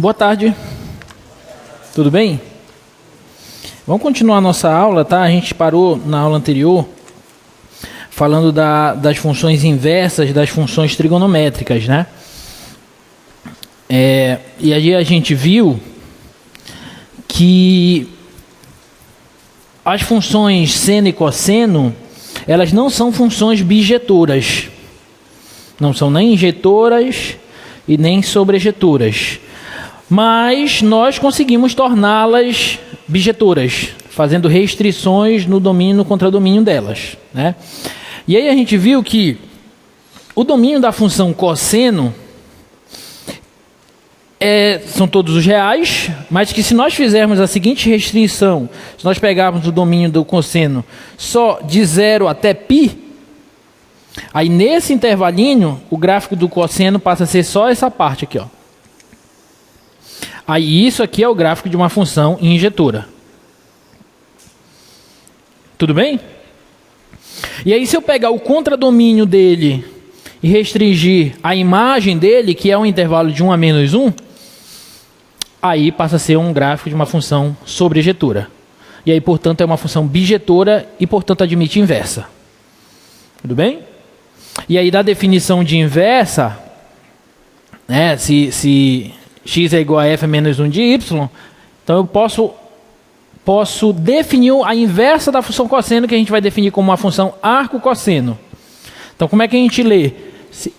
Boa tarde. Tudo bem? Vamos continuar a nossa aula, tá? A gente parou na aula anterior falando das funções inversas das funções trigonométricas, né? E aí a gente viu que as funções seno e cosseno, elas não são funções bijetoras. Não são nem injetoras e nem sobrejetoras. Mas nós conseguimos torná-las bijetoras, fazendo restrições no domínio e no contradomínio delas, né? E aí a gente viu que o domínio da função cosseno são todos os reais, mas que se nós fizermos a seguinte restrição, se nós pegarmos o domínio do cosseno só de 0 até π, aí nesse intervalinho o gráfico do cosseno passa a ser só essa parte aqui, ó. Aí isso aqui é o gráfico de uma função injetora. Tudo bem? E aí se eu pegar o contradomínio dele e restringir a imagem dele, que é um intervalo de 1 a menos 1, aí passa a ser um gráfico de uma função sobrejetora. E aí, portanto, é uma função bijetora e, portanto, admite inversa. Tudo bem? E aí, da definição de inversa, né, se x é igual a f menos 1 de y, então eu posso definir a inversa da função cosseno, que a gente vai definir como uma função arco-cosseno. Então, como é que a gente lê?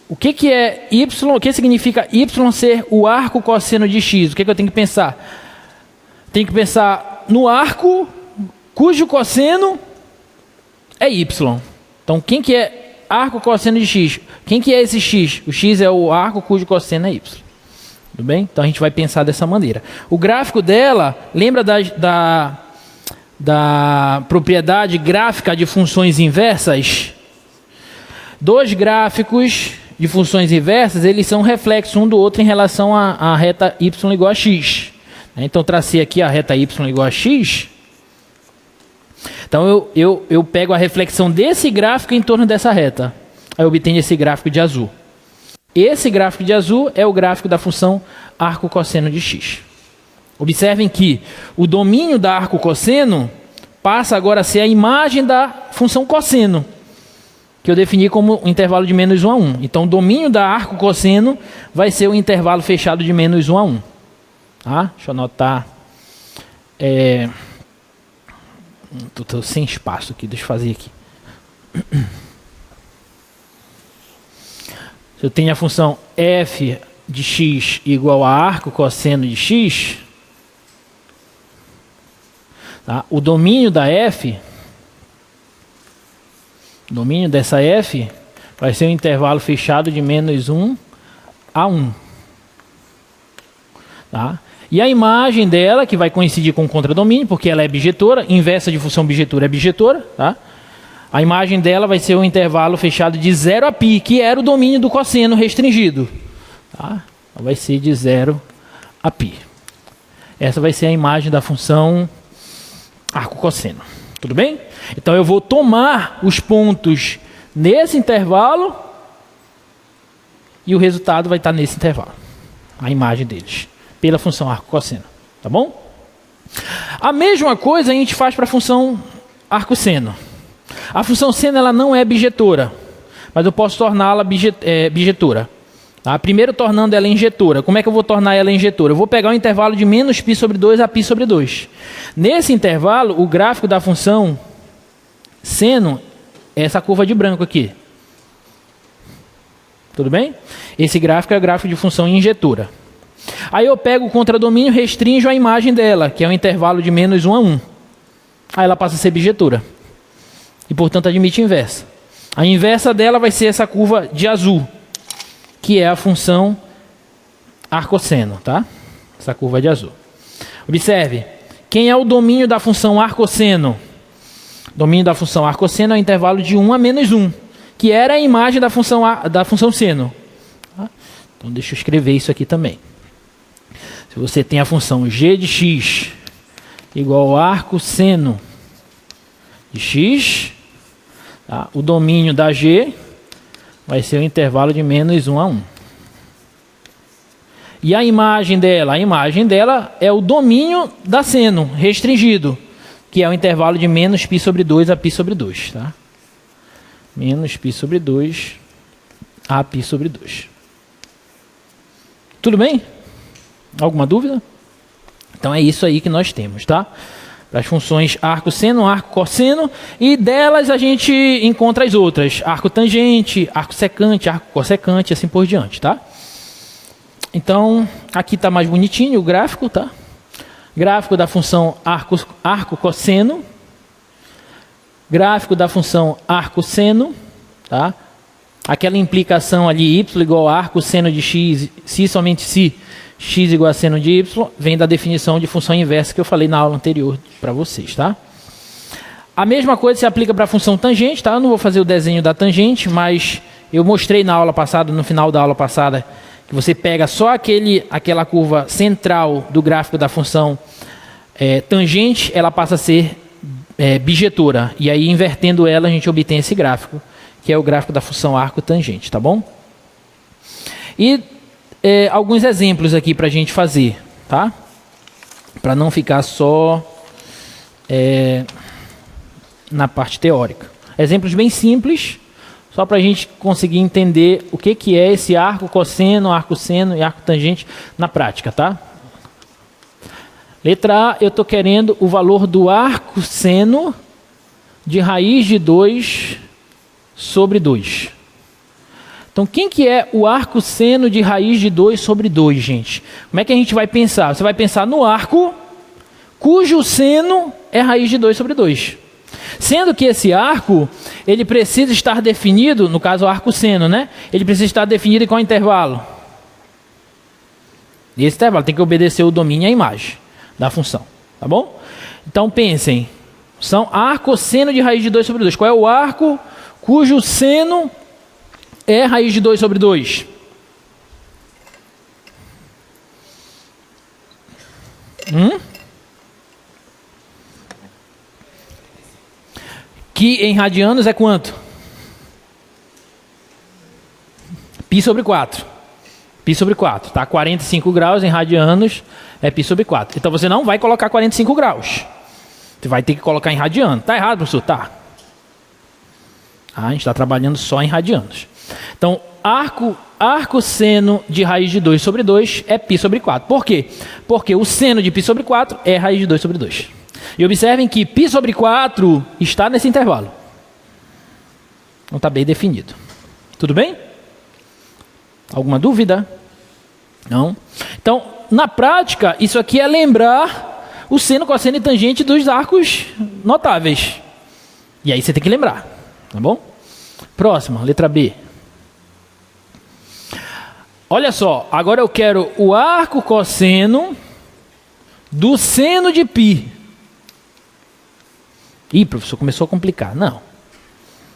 O que é y? O que significa y ser o arco cosseno de x? O que eu tenho que pensar? Tenho que pensar no arco cujo cosseno é y. Então, quem que é arco cosseno de x? Quem que é esse x? O x é o arco cujo cosseno é y. Tudo bem? Então, a gente vai pensar dessa maneira. O gráfico dela, lembra da propriedade gráfica de funções inversas? Dois gráficos de funções inversas, eles são reflexos um do outro em relação à reta y igual a x. Então, tracei aqui a reta y igual a x. Então, eu pego a reflexão desse gráfico em torno dessa reta. Aí eu obtenho esse gráfico de azul. Esse gráfico de azul é o gráfico da função arco cosseno de x. Observem que o domínio da arco cosseno passa agora a ser a imagem da função cosseno, que eu defini como um intervalo de menos 1 a 1. Então, o domínio da arco cosseno vai ser o intervalo fechado de menos 1 a 1. Tá? Deixa eu anotar. Estou sem espaço aqui, deixa eu fazer aqui. Se eu tenho a função f de x igual a arco cosseno de x, tá? O domínio da f... O domínio dessa f vai ser um intervalo fechado de menos 1 a 1. Tá? E a imagem dela, que vai coincidir com o contradomínio, porque ela é bijetora, inversa de função bijetora é bijetora, tá? A imagem dela vai ser um intervalo fechado de 0 a π, que era o domínio do cosseno restringido. Tá? Então vai ser de 0 a π. Essa vai ser a imagem da função arco cosseno. Tudo bem? Então eu vou tomar os pontos nesse intervalo e o resultado vai estar nesse intervalo. A imagem deles, pela função arco cosseno. Tá bom? A mesma coisa a gente faz para a função arco seno. A função seno ela não é bijetora, mas eu posso torná-la bijetora. Tá? Primeiro tornando ela injetora. Como é que eu vou tornar ela injetora? Eu vou pegar o intervalo de menos π sobre 2 a π sobre 2. Nesse intervalo, o gráfico da função seno é essa curva de branco aqui. Tudo bem? Esse gráfico é o gráfico de função injetora. Aí eu pego o contradomínio e restringo a imagem dela, que é um intervalo de menos 1 a 1. Aí ela passa a ser bijetora. E, portanto, admite inversa. A inversa dela vai ser essa curva de azul, que é a função arcosseno, tá? Essa curva de azul. Observe, quem é o domínio da função arcosseno? O domínio da função arcosseno é o intervalo de 1 a menos 1, que era a imagem da função seno. Tá? Então, deixa eu escrever isso aqui também. Se você tem a função g de x igual a arcosseno de x, tá? O domínio da g vai ser o intervalo de menos 1 a 1. E a imagem dela? A imagem dela é o domínio da seno restringido, que é o intervalo de menos π sobre 2 a π sobre 2. Tá? Menos π sobre 2 a π sobre 2. Tudo bem? Alguma dúvida? Então é isso aí que nós temos, tá? Para as funções arco-seno, arco-cosseno, e delas a gente encontra as outras. Arco-tangente, arco-secante, arco-cossecante, assim por diante, tá? Então, aqui está mais bonitinho o gráfico, tá? Gráfico da função arco-cosseno. Gráfico da função arco-seno, tá? Aquela implicação ali, y igual a arco-seno de x, se somente se x igual a seno de y, vem da definição de função inversa que eu falei na aula anterior para vocês, tá? A mesma coisa se aplica para a função tangente, tá? Eu não vou fazer o desenho da tangente, mas eu mostrei na aula passada, no final da aula passada, que você pega só aquela curva central do gráfico da função tangente, ela passa a ser bijetora. E aí, invertendo ela, a gente obtém esse gráfico, que é o gráfico da função arco-tangente, tá bom? E alguns exemplos aqui para a gente fazer, tá? Para não ficar só na parte teórica. Exemplos bem simples, só para a gente conseguir entender o que é esse arco cosseno, arco seno e arco tangente na prática, tá? Letra A, eu estou querendo o valor do arco seno de raiz de 2 sobre 2. Então, quem que é o arco seno de raiz de 2 sobre 2, gente? Como é que a gente vai pensar? Você vai pensar no arco cujo seno é raiz de 2 sobre 2. Sendo que esse arco, ele precisa estar definido, no caso o arco seno, né? Ele precisa estar definido em qual intervalo? E esse intervalo tem que obedecer o domínio e a imagem da função, tá bom? Então pensem, são arco seno de raiz de 2 sobre 2. Qual é o arco cujo seno é raiz de 2 sobre 2? Que em radianos é quanto? Π sobre 4. Π sobre 4, tá? 45 graus em radianos é π sobre 4. Então você não vai colocar 45 graus. Você vai ter que colocar em radiano. Tá errado, professor? Tá. A gente está trabalhando só em radianos. Então, arco seno de raiz de 2 sobre 2 é π sobre 4. Por quê? Porque o seno de π sobre 4 é raiz de 2 sobre 2. E observem que π sobre 4 está nesse intervalo. Não está bem definido. Tudo bem? Alguma dúvida? Não? Então, na prática, isso aqui é lembrar o seno, cosseno e tangente dos arcos notáveis. E aí você tem que lembrar. Tá bom? Próxima, letra B. Olha só, agora eu quero o arco cosseno do seno de π. Ih, professor, começou a complicar. Não.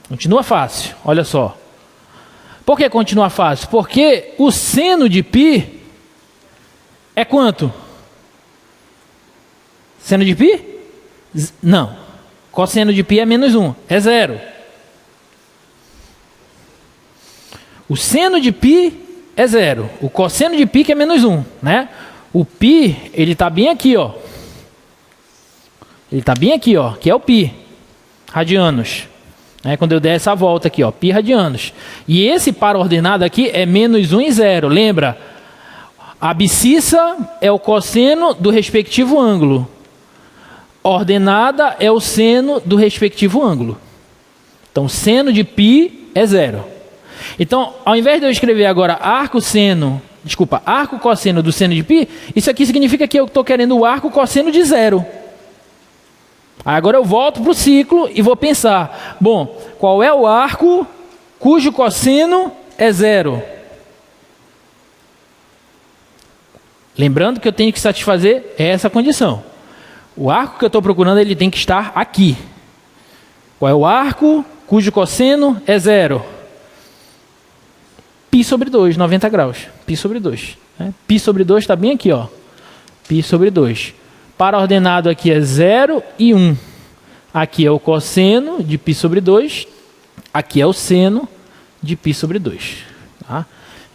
Continua fácil, olha só. Por que continua fácil? Porque o seno de π é quanto? Seno de π? Não. Cosseno de π é menos 1, é 0. O seno de π é 0. O cosseno de π que é menos 1, né? O π, ele está bem aqui, ó. Ele está bem aqui, ó, que é o π, radianos. Quando eu der essa volta aqui, ó, π radianos. E esse par ordenado aqui é menos 1 e 0. Lembra? A abscissa é o cosseno do respectivo ângulo. Ordenada é o seno do respectivo ângulo. Então, seno de π é 0. Então, ao invés de eu escrever agora arco cosseno do seno de π, isso aqui significa que eu estou querendo o arco cosseno de 0. Agora eu volto para o ciclo e vou pensar, bom, qual é o arco cujo cosseno é 0? Lembrando que eu tenho que satisfazer essa condição. O arco que eu estou procurando, ele tem que estar aqui. Qual é o arco cujo cosseno é 0? Π sobre 2, 90 graus. Π sobre 2. Π sobre 2 está bem aqui, ó. Π sobre 2. Par ordenado aqui é 0 e 1. Aqui é o cosseno de π sobre 2. Aqui é o seno de π sobre 2. Tá?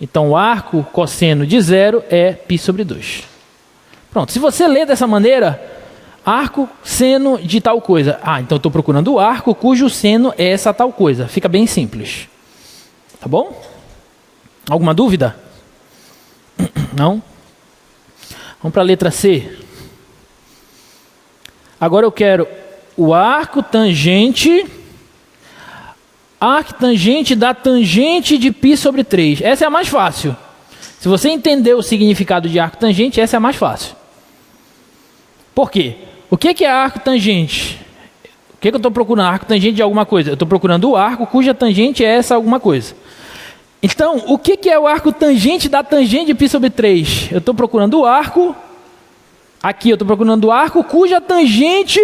Então, o arco cosseno de 0 é π sobre 2. Pronto, se você ler dessa maneira, arco seno de tal coisa. Ah, então eu estou procurando o arco cujo seno é essa tal coisa. Fica bem simples. Tá bom? Alguma dúvida? Não? Vamos para a letra C. Agora eu quero o arco tangente da tangente de π sobre 3. Essa é a mais fácil. Se você entender o significado de arco tangente, essa é a mais fácil. Por quê? O que é arco tangente? O que eu estou procurando? Arco tangente de alguma coisa. Eu estou procurando o arco cuja tangente é essa alguma coisa. Então, o que é o arco tangente da tangente de π sobre 3? Eu estou procurando o arco. Aqui eu estou procurando o arco cuja tangente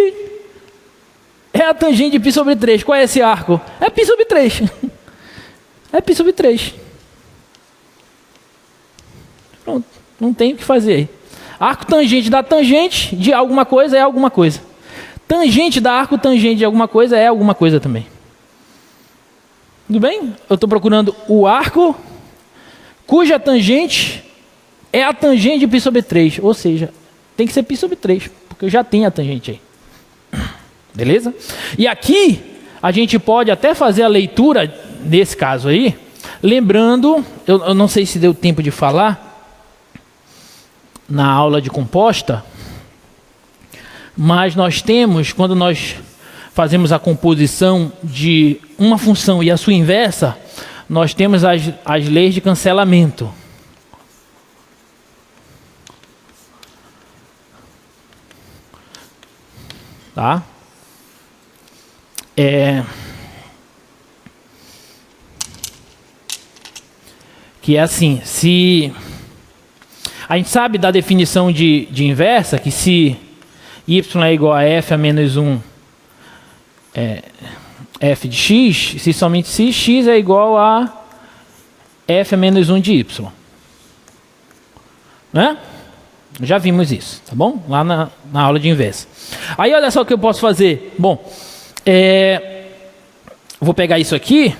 é a tangente de π sobre 3. Qual é esse arco? É π sobre 3. É π sobre 3. Pronto, não tem o que fazer aí. Arco tangente da tangente de alguma coisa é alguma coisa. Tangente da arco tangente de alguma coisa é alguma coisa também. Tudo bem? Eu estou procurando o arco cuja tangente é a tangente de π sobre 3. Ou seja, tem que ser π sobre 3, porque eu já tenho a tangente aí. Beleza? E aqui, a gente pode até fazer a leitura, nesse caso aí, lembrando, eu não sei se deu tempo de falar, na aula de composta, mas nós temos, quando nós fazemos a composição de uma função e a sua inversa, nós temos as leis de cancelamento. Tá? Que é assim, se a gente sabe da definição de inversa, que se y é igual a f a menos 1 f de x, se somente se x é igual a f a menos 1 de y. Né? Já vimos isso, tá bom? Lá na aula de inversa. Aí olha só o que eu posso fazer. Bom, vou pegar isso aqui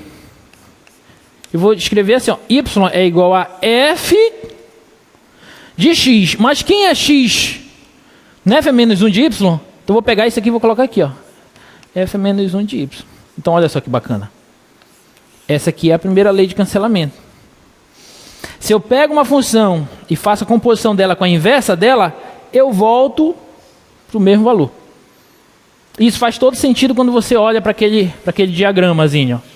e vou escrever assim, ó, y é igual a f de x. Mas quem é x? Não é f é menos 1 de y? Então eu vou pegar isso aqui e vou colocar aqui, ó. F é menos 1 de y. Então olha só que bacana. Essa aqui é a primeira lei de cancelamento. Se eu pego uma função e faço a composição dela com a inversa dela, eu volto para o mesmo valor. Isso faz todo sentido quando você olha para aquele diagramazinho. Ó.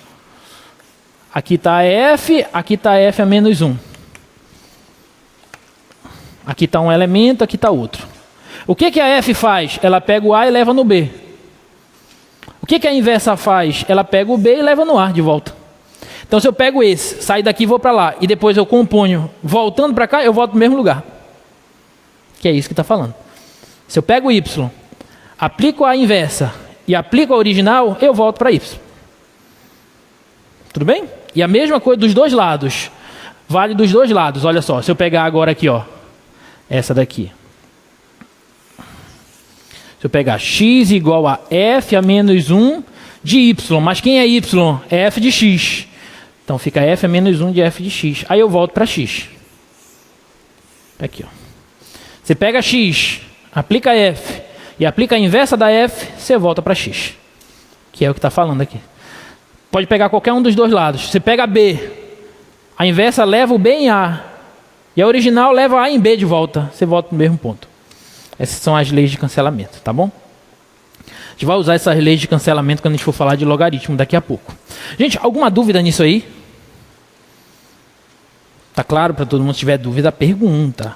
Aqui está f, aqui está f a menos 1. Aqui está um elemento, aqui está outro. O que a f faz? Ela pega o a e leva no b. O que a inversa faz? Ela pega o b e leva no a de volta. Então, se eu pego esse, saio daqui e vou para lá, e depois eu componho, voltando para cá, eu volto para o mesmo lugar. Que é isso que está falando. Se eu pego y, aplico a inversa e aplico a original, eu volto para y. Tudo bem? E a mesma coisa dos dois lados. Vale dos dois lados. Olha só, se eu pegar agora aqui, ó, essa daqui. Se eu pegar x igual a f a menos 1 de y. Mas quem é y? É f de x. Então fica f a menos 1 de f de x. Aí eu volto para x. Aqui, ó. Você pega x, aplica f e aplica a inversa da f, você volta para x. Que é o que está falando aqui. Pode pegar qualquer um dos dois lados. Você pega b, a inversa leva o b em a. E a original leva a em b de volta. Você volta no mesmo ponto. Essas são as leis de cancelamento, tá bom? A gente vai usar essas leis de cancelamento quando a gente for falar de logaritmo daqui a pouco. Gente, alguma dúvida nisso aí? Tá claro? Para todo mundo, se tiver dúvida, pergunta.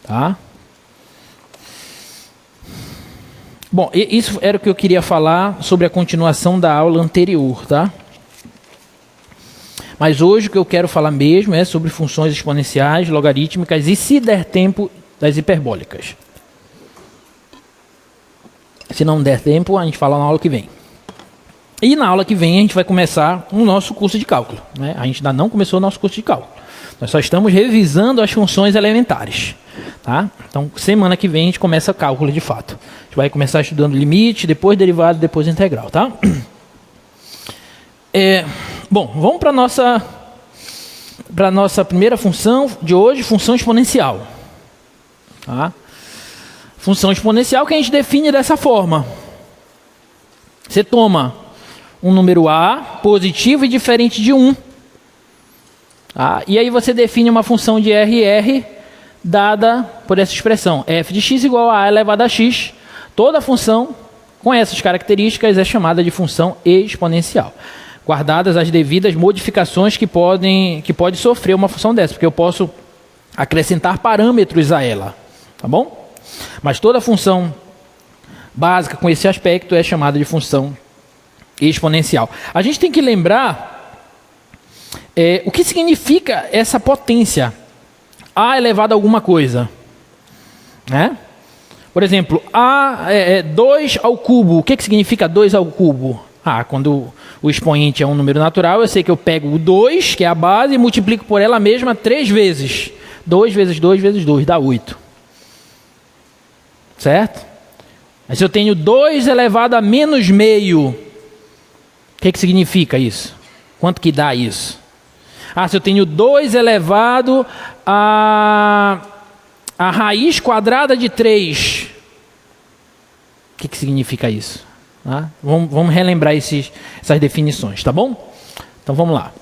Tá? Bom, isso era o que eu queria falar sobre a continuação da aula anterior, tá? Mas hoje o que eu quero falar mesmo é sobre funções exponenciais, logarítmicas e, se der tempo, das hiperbólicas. Se não der tempo, a gente fala na aula que vem. E na aula que vem a gente vai começar o nosso curso de cálculo, né? A gente ainda não começou o nosso curso de cálculo. Nós só estamos revisando as funções elementares. Tá? Então, semana que vem a gente começa cálculo de fato. A gente vai começar estudando limite, depois derivado, depois integral. Tá? Bom, vamos para a nossa para a nossa primeira função de hoje, função exponencial. Tá? Função exponencial que a gente define dessa forma. Você toma um número A positivo e diferente de 1. Tá? E aí você define uma função de RR dada por essa expressão. F de x igual a elevado a x. Toda função com essas características é chamada de função exponencial. Guardadas as devidas modificações que pode sofrer uma função dessa. Porque eu posso acrescentar parâmetros a ela. Tá bom? Mas toda função básica com esse aspecto é chamada de função exponencial. A gente tem que lembrar o que significa essa potência. A elevado a alguma coisa. Né? Por exemplo, 2 ao cubo. O que significa 2 ao cubo? Quando o expoente é um número natural, eu sei que eu pego o 2, que é a base, e multiplico por ela mesma 3 vezes. 2 vezes 2 vezes 2 dá 8. Certo? Mas se eu tenho 2 elevado a menos meio, o que significa isso? Quanto que dá isso? Se eu tenho 2 elevado a raiz quadrada de 3, o que significa isso? Vamos relembrar essas definições, tá bom? Então vamos lá.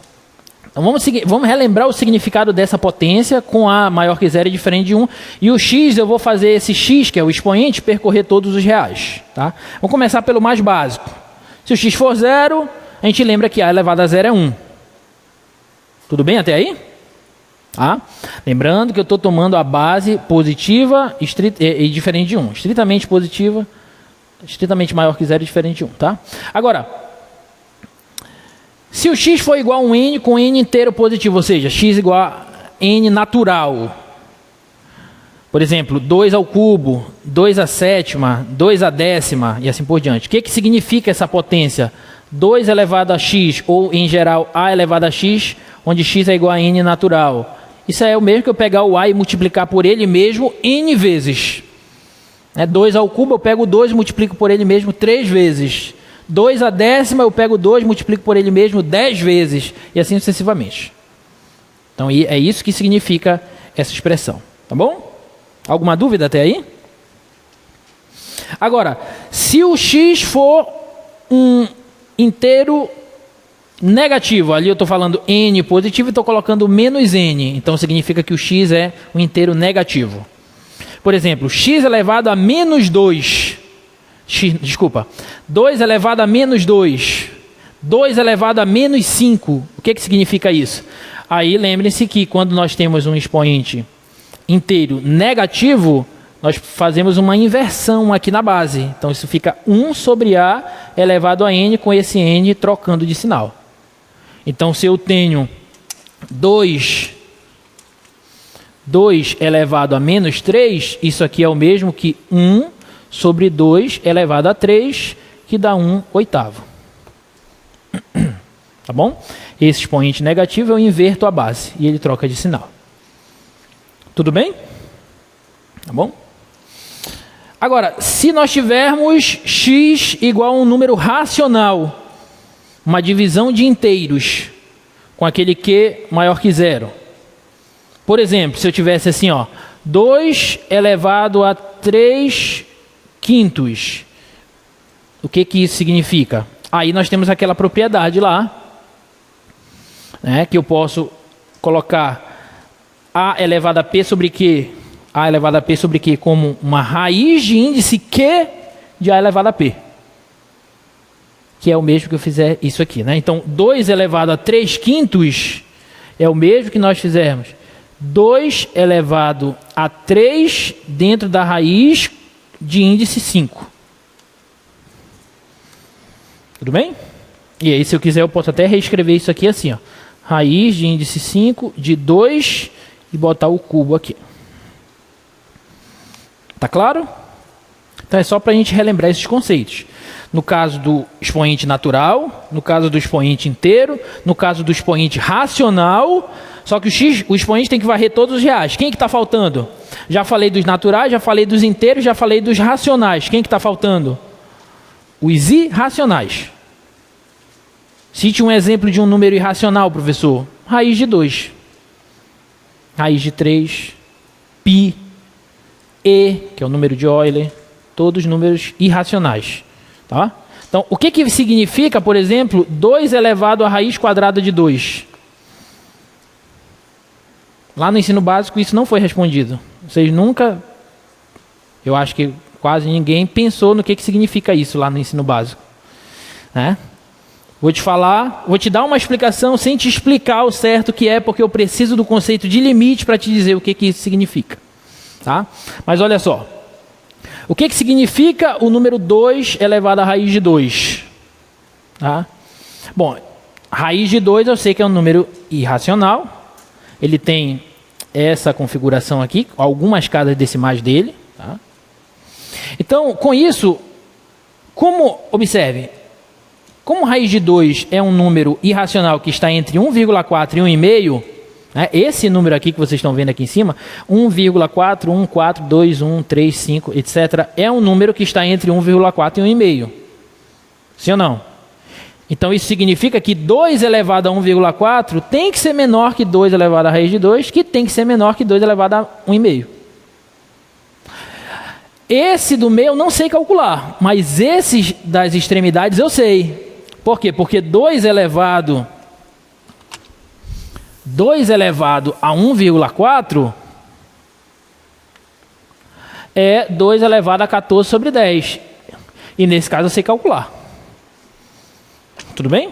Então vamos relembrar o significado dessa potência com A maior que 0 e diferente de 1. E o x, eu vou fazer esse x, que é o expoente, percorrer todos os reais. Tá? Vamos começar pelo mais básico. Se o x for 0, a gente lembra que A elevado a 0 é 1. Tudo bem até aí? Lembrando que eu estou tomando a base positiva e diferente de 1. Estritamente positiva, estritamente maior que 0 e diferente de 1. Tá? Agora, se o x for igual a um n com n inteiro positivo, ou seja, x igual a n natural. Por exemplo, 2 ao cubo, 2 à sétima, 2 à décima e assim por diante. O que significa essa potência? 2 elevado a x, ou em geral a elevado a x, onde x é igual a n natural. Isso é o mesmo que eu pegar o a e multiplicar por ele mesmo n vezes. 2 ao cubo, eu pego 2 e multiplico por ele mesmo 3 vezes. 2 à décima, eu pego 2 e multiplico por ele mesmo 10 vezes. E assim sucessivamente. Então é isso que significa essa expressão. Tá bom? Alguma dúvida até aí? Agora, se o x for um inteiro negativo, ali eu estou falando n positivo e estou colocando menos n. Então significa que o x é um inteiro negativo. Por exemplo, x elevado a menos 2. 2 elevado a menos 2. 2 elevado a menos 5. O que significa isso? Aí lembrem-se que quando nós temos um expoente inteiro negativo, nós fazemos uma inversão aqui na base. Então isso fica 1 sobre a elevado a n, com esse n trocando de sinal. Então se eu tenho 2 elevado a menos 3, isso aqui é o mesmo que 1 sobre 2 elevado a 3, que dá 1/8. Tá bom? Esse expoente negativo eu inverto a base e ele troca de sinal. Tudo bem? Tá bom? Agora, se nós tivermos x igual a um número racional, uma divisão de inteiros, com aquele q maior que 0. Por exemplo, se eu tivesse assim, 2 elevado a 3 quintos. O que isso significa? Aí nós temos aquela propriedade lá, que eu posso colocar a elevado a p sobre q, a elevado a p sobre q como uma raiz de índice q de a elevado a p. Que é o mesmo que eu fizer isso aqui. Então, 2 elevado a 3 quintos é o mesmo que nós fizermos 2 elevado a 3 dentro da raiz de índice 5. Tudo bem? E aí, se eu quiser, eu posso até reescrever isso aqui assim, raiz de índice 5 de 2 e botar o cubo aqui. Tá claro? Então é só para a gente relembrar esses conceitos. No caso do expoente natural, no caso do expoente inteiro, no caso do expoente racional, só que o expoente tem que varrer todos os reais. Quem que está faltando? Já falei dos naturais, já falei dos inteiros, já falei dos racionais. Quem que está faltando? Os irracionais. Cite um exemplo de um número irracional, professor. Raiz de 2. raiz de 3, π, e, que é o número de Euler, todos números irracionais. Tá? Então, o que significa, por exemplo, 2 elevado à raiz quadrada de 2? Lá no ensino básico isso não foi respondido. Vocês nunca, eu acho que quase ninguém pensou no que significa isso lá no ensino básico. Né? Vou te dar uma explicação sem te explicar o certo que é, porque eu preciso do conceito de limite para te dizer o que isso significa. Tá? Mas olha só. O que significa o número 2 elevado à raiz de 2? Tá? Bom, raiz de 2 eu sei que é um número irracional. Ele tem essa configuração aqui, algumas casas decimais dele. Tá? Então, com isso, observe, como raiz de 2 é um número irracional que está entre 1,4 e 1,5, né, esse número aqui que vocês estão vendo aqui em cima, 1,4, 1, 4, 2, 1, 3, 5, etc., é um número que está entre 1,4 e 1,5. Sim ou não? Então isso significa que 2 elevado a 1,4 tem que ser menor que 2 elevado à raiz de 2, que tem que ser menor que 2 elevado a 1,5. Esse do meio eu não sei calcular, mas esses das extremidades eu sei. Por quê? Porque 2 elevado a 1,4 é 2 elevado a 14 sobre 10. E nesse caso eu sei calcular. Tudo bem?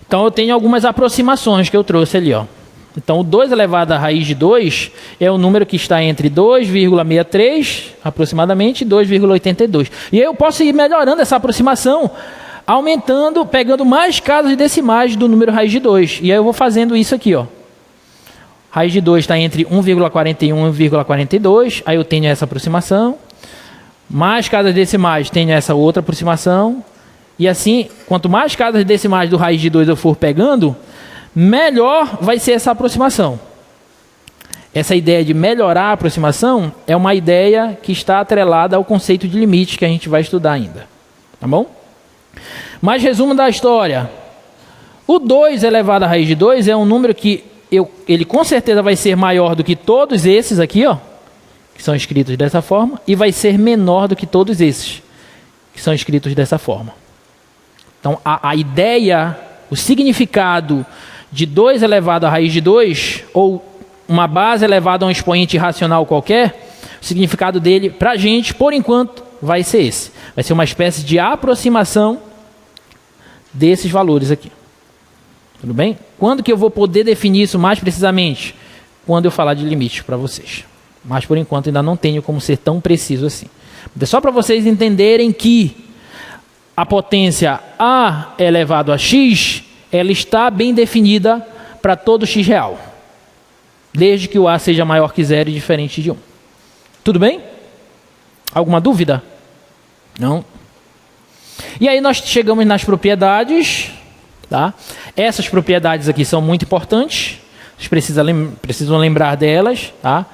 Então eu tenho algumas aproximações que eu trouxe ali. Ó. Então o 2 elevado à raiz de 2 é o número que está entre 2,63 aproximadamente e 2,82. E aí eu posso ir melhorando essa aproximação, aumentando, pegando mais casas decimais do número raiz de 2. E aí eu vou fazendo isso aqui. Ó. Raiz de 2 está entre 1,41 e 1,42. Aí eu tenho essa aproximação. Mais casas decimais tenho essa outra aproximação. E assim, quanto mais casas decimais do raiz de 2 eu for pegando, melhor vai ser essa aproximação. Essa ideia de melhorar a aproximação é uma ideia que está atrelada ao conceito de limite que a gente vai estudar ainda. Tá bom? Mas resumo da história. O 2 elevado à raiz de 2 é um número que ele com certeza vai ser maior do que todos esses aqui, ó, que são escritos dessa forma, e vai ser menor do que todos esses, que são escritos dessa forma. Então, a ideia, o significado de 2 elevado à raiz de 2, ou uma base elevada a um expoente irracional qualquer, o significado dele, para a gente, por enquanto, vai ser esse. Vai ser uma espécie de aproximação desses valores aqui. Tudo bem? Quando que eu vou poder definir isso mais precisamente? Quando eu falar de limites para vocês. Mas, por enquanto, ainda não tenho como ser tão preciso assim. É só para vocês entenderem que a potência a elevado a x, ela está bem definida para todo x real. Desde que o a seja maior que 0 e diferente de 1. Tudo bem? Alguma dúvida? Não? E aí nós chegamos nas propriedades. Tá? Essas propriedades aqui são muito importantes. Vocês precisam lembrar delas. Tá?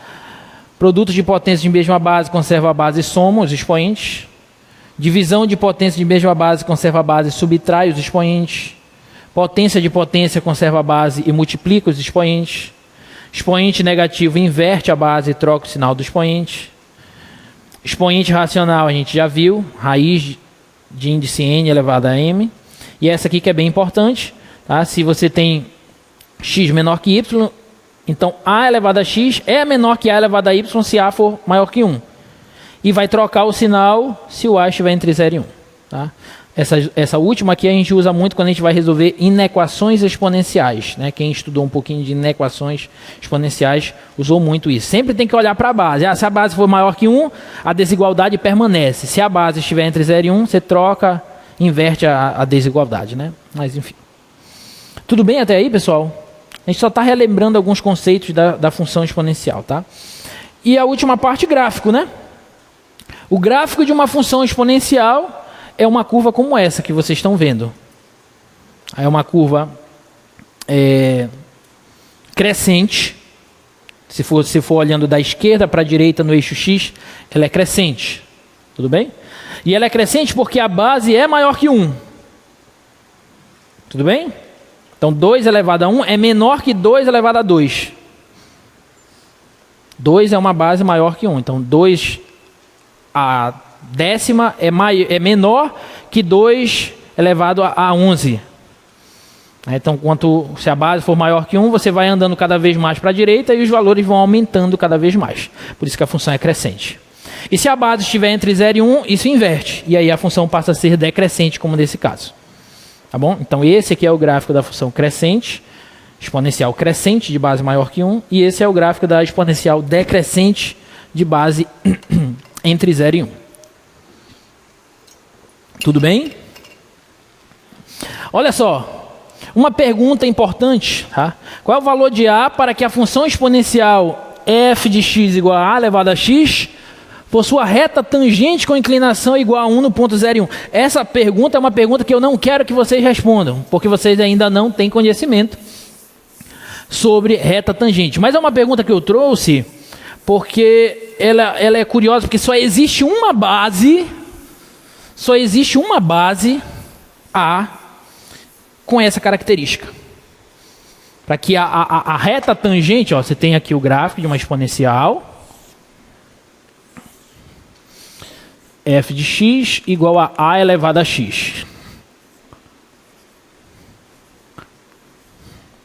Produtos de potência de mesma base conserva a base e soma os expoentes. Divisão de potência de mesma base conserva a base e subtrai os expoentes. Potência de potência conserva a base e multiplica os expoentes. Expoente negativo inverte a base e troca o sinal do expoente. Expoente racional a gente já viu, raiz de índice n elevado a m. E essa aqui que é bem importante, tá? Se você tem x menor que y, então a elevado a x é menor que a elevado a y se a for maior que 1. E vai trocar o sinal se o a estiver entre 0 e 1. Tá? Essa última aqui a gente usa muito quando a gente vai resolver inequações exponenciais. Né? Quem estudou um pouquinho de inequações exponenciais usou muito isso. Sempre tem que olhar para a base. Se a base for maior que 1, a desigualdade permanece. Se a base estiver entre 0 e 1, você troca, inverte a desigualdade. Né? Mas enfim. Tudo bem até aí, pessoal? A gente só está relembrando alguns conceitos da função exponencial. Tá? E a última parte, gráfico. Né? O gráfico de uma função exponencial é uma curva como essa que vocês estão vendo. É uma curva crescente. Se for olhando da esquerda para a direita no eixo X, ela é crescente. Tudo bem? E ela é crescente porque a base é maior que 1. Tudo bem? Então 2 elevado a 1 é menor que 2 elevado a 2. 2 é uma base maior que 1. Então, 2 a décima é menor que 2 elevado a 11. Então, se a base for maior que 1, você vai andando cada vez mais para a direita e os valores vão aumentando cada vez mais. Por isso que a função é crescente. E se a base estiver entre 0 e 1, isso inverte. E aí a função passa a ser decrescente, como nesse caso. Tá bom? Então, esse aqui é o gráfico da função crescente, exponencial crescente de base maior que 1. E esse é o gráfico da exponencial decrescente de base entre 0 e 1. Tudo bem? Olha só. Uma pergunta importante, tá? Qual é o valor de A para que a função exponencial f de x igual a elevado a x possua reta tangente com inclinação igual a 1 no ponto 0 e 1? Essa pergunta é uma pergunta que eu não quero que vocês respondam, porque vocês ainda não têm conhecimento sobre reta tangente. Mas é uma pergunta que eu trouxe porque ela é curiosa, porque só existe uma base A com essa característica. Para que a reta tangente, ó, você tem aqui o gráfico de uma exponencial, f de x igual a elevado a x.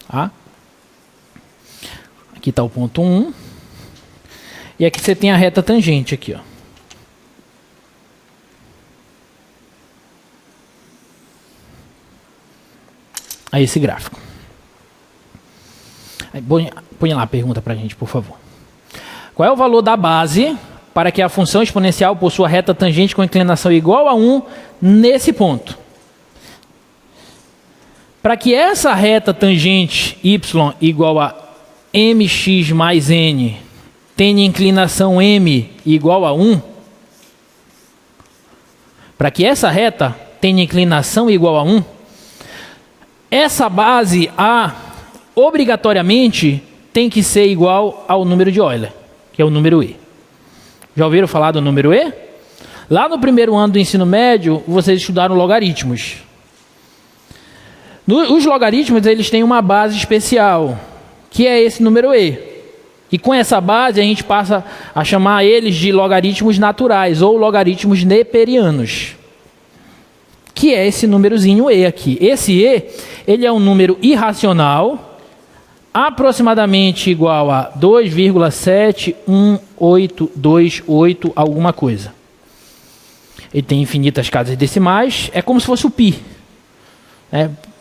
Tá? Aqui está o ponto 1. E aqui você tem a reta tangente aqui, ó. A esse gráfico. Põe lá a pergunta para a gente, por favor. Qual é o valor da base para que a função exponencial possua reta tangente com inclinação igual a 1 nesse ponto? Para que essa reta tangente y igual a mx mais n tenha inclinação m igual a 1, para que essa reta tenha inclinação igual a 1, essa base A, obrigatoriamente, tem que ser igual ao número de Euler, que é o número E. Já ouviram falar do número E? Lá no primeiro ano do ensino médio, vocês estudaram logaritmos. Os logaritmos, eles têm uma base especial, que é esse número E. E com essa base, a gente passa a chamar eles de logaritmos naturais, ou logaritmos neperianos, que é esse númerozinho E aqui. Esse E, ele é um número irracional, aproximadamente igual a 2,71828 alguma coisa. Ele tem infinitas casas decimais, é como se fosse o π.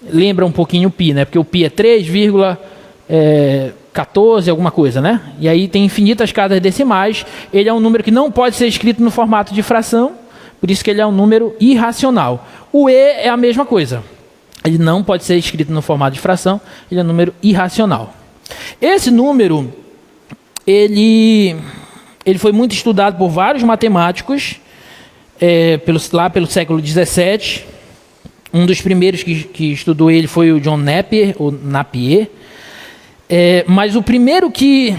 Lembra um pouquinho o π, né? Porque o π é 3,14 alguma coisa, né? E aí tem infinitas casas decimais. Ele é um número que não pode ser escrito no formato de fração, por isso que ele é um número irracional. O E é a mesma coisa. Ele não pode ser escrito no formato de fração, ele é um número irracional. Esse número, ele foi muito estudado por vários matemáticos, lá pelo século XVII. Um dos primeiros que estudou ele foi o John Napier, ou Napier. Mas o primeiro que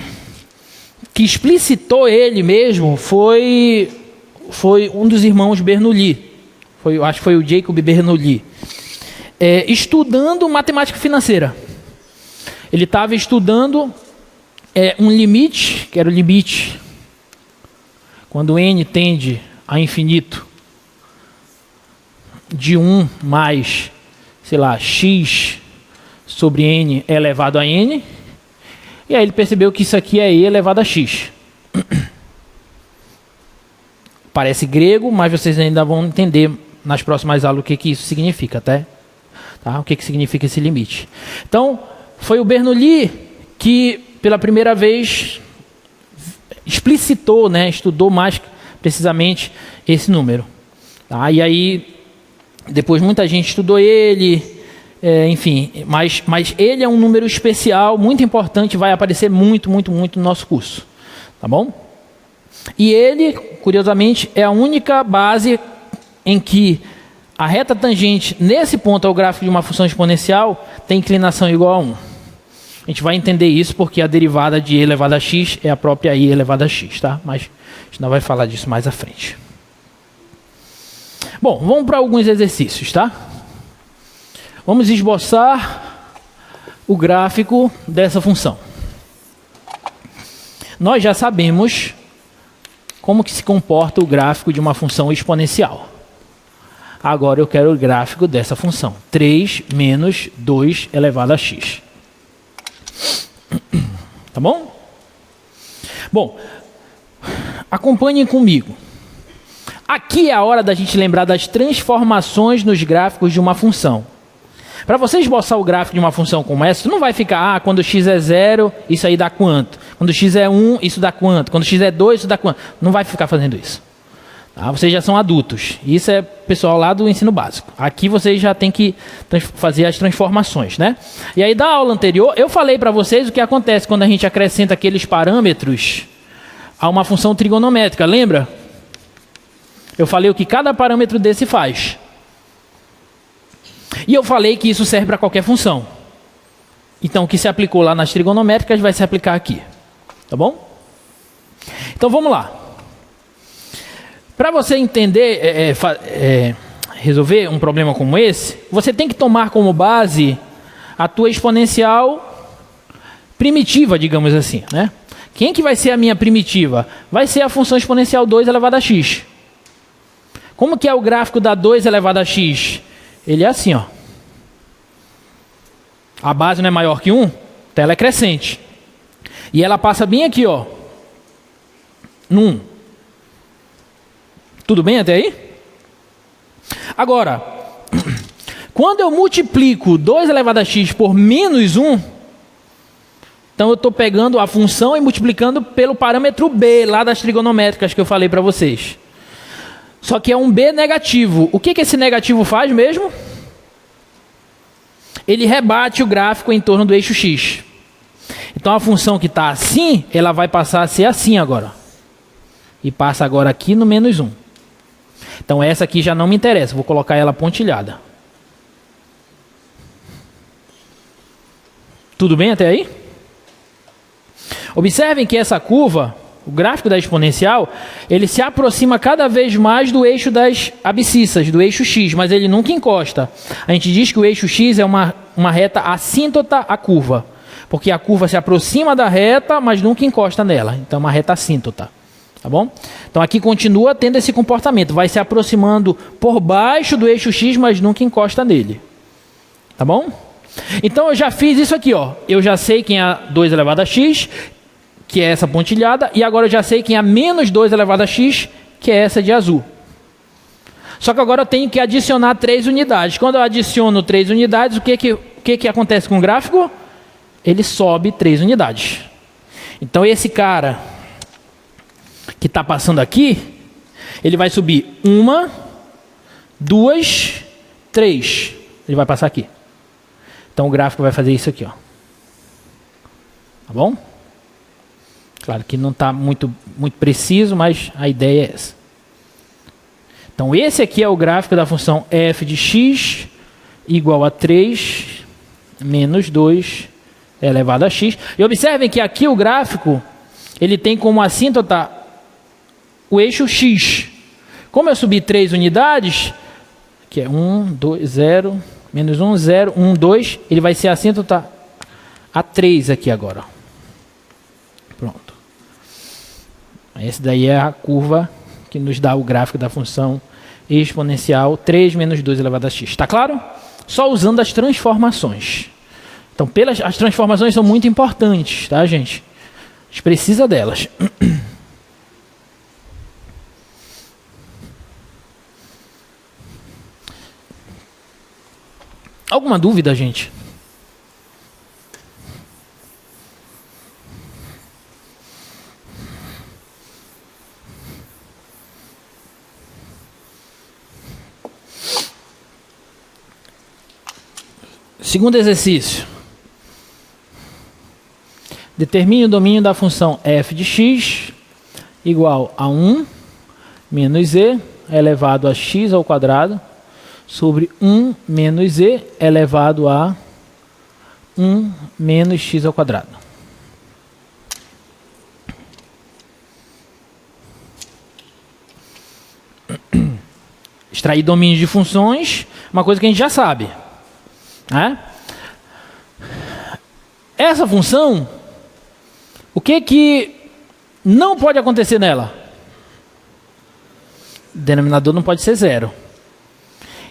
explicitou ele mesmo foi um dos irmãos Bernoulli. Acho que foi o Jacob Bernoulli. Estudando matemática financeira. Ele estava estudando um limite, que era o limite quando n tende a infinito, de 1 mais, sei lá, x sobre n elevado a n. E aí ele percebeu que isso aqui é e elevado a x. Parece grego, mas vocês ainda vão entender nas próximas aulas o que isso significa, tá? O que significa esse limite. Então, foi o Bernoulli que, pela primeira vez, explicitou, estudou mais precisamente esse número. Tá? E aí, depois muita gente estudou ele, enfim, mas ele é um número especial, muito importante, vai aparecer muito no nosso curso. Tá bom? E ele, curiosamente, é a única base em que a reta tangente nesse ponto ao gráfico de uma função exponencial tem inclinação igual a 1. A gente vai entender isso porque a derivada de e elevado a x é a própria i elevado a x, tá? Mas a gente não vai falar disso mais à frente. Bom, vamos para alguns exercícios, tá? Vamos esboçar o gráfico dessa função. nós já sabemos como que se comporta o gráfico de uma função exponencial. Agora eu quero o gráfico dessa função. 3 menos 2 elevado a x. Tá bom? Bom, acompanhem comigo. Aqui é a hora da gente lembrar das transformações nos gráficos de uma função. Para você esboçar o gráfico de uma função como essa, não vai ficar, quando x é 0, isso aí dá quanto? Quando x é 1, isso dá quanto? Quando x é 2, isso dá quanto? Não vai ficar fazendo isso. Tá? Vocês já são adultos. Isso é pessoal lá do ensino básico. Aqui vocês já têm que fazer as transformações, né? E aí, da aula anterior, eu falei para vocês o que acontece quando a gente acrescenta aqueles parâmetros a uma função trigonométrica, lembra? Eu falei o que cada parâmetro desse faz. E eu falei que isso serve para qualquer função. Então, o que se aplicou lá nas trigonométricas vai se aplicar aqui. Tá bom? Então, vamos lá. Para você entender, resolver um problema como esse, você tem que tomar como base a tua exponencial primitiva, digamos assim, né? Quem que vai ser a minha primitiva? Vai ser a função exponencial 2 elevado a x. Como que é o gráfico da 2 elevado a x? Ele é assim, ó. A base não é maior que 1, então ela é crescente. E ela passa bem aqui, ó, no 1. Tudo bem até aí? Agora, quando eu multiplico 2 elevado a x por menos 1, então eu estou pegando a função e multiplicando pelo parâmetro b, lá das trigonométricas que eu falei para vocês. Só que é um b negativo. O que esse negativo faz mesmo? Ele rebate o gráfico em torno do eixo x. Então a função que está assim, ela vai passar a ser assim agora. E passa agora aqui no menos 1. Então essa aqui já não me interessa, vou colocar ela pontilhada. Tudo bem até aí? Observem que essa curva, o gráfico da exponencial, ele se aproxima cada vez mais do eixo das abscissas, do eixo x, mas ele nunca encosta. A gente diz que o eixo x é uma reta assíntota à curva, porque a curva se aproxima da reta, mas nunca encosta nela. Então é uma reta assíntota. Tá bom? Então aqui continua tendo esse comportamento, vai se aproximando por baixo do eixo x, mas nunca encosta nele. Tá bom? Então eu já fiz isso aqui, ó. Eu já sei quem é a 2 elevado a x, que é essa pontilhada, e agora eu já sei quem é a menos 2 elevado a x, que é essa de azul. Só que agora eu tenho que adicionar 3 unidades. Quando eu adiciono 3 unidades, o que acontece com o gráfico? Ele sobe 3 unidades. Então esse cara que está passando aqui, ele vai subir 1, 2, 3. Ele vai passar aqui. Então o gráfico vai fazer isso aqui, ó. Tá bom? Claro que não está muito preciso, mas a ideia é essa. Então esse aqui é o gráfico da função f de x igual a 3 menos 2 elevado a x. E observem que aqui o gráfico, ele tem como assíntota o eixo x. Como eu subi 3 unidades, que é 1, 2, 0, menos 1, 0, 1, 2, ele vai ser assíntota a 3 aqui agora. Pronto. Essa daí é a curva que nos dá o gráfico da função exponencial 3 menos 2 elevado a x. Está claro? Só usando as transformações. Então, as transformações são muito importantes, tá, gente? A gente precisa delas. Alguma dúvida, gente? Segundo exercício. Determine o domínio da função f de x igual a 1 menos e elevado a x ao quadrado sobre 1 menos e elevado a 1 menos x ao quadrado. Extrair domínio de funções, uma coisa que a gente já sabe. Né? Essa função, o que não pode acontecer nela? O denominador não pode ser zero.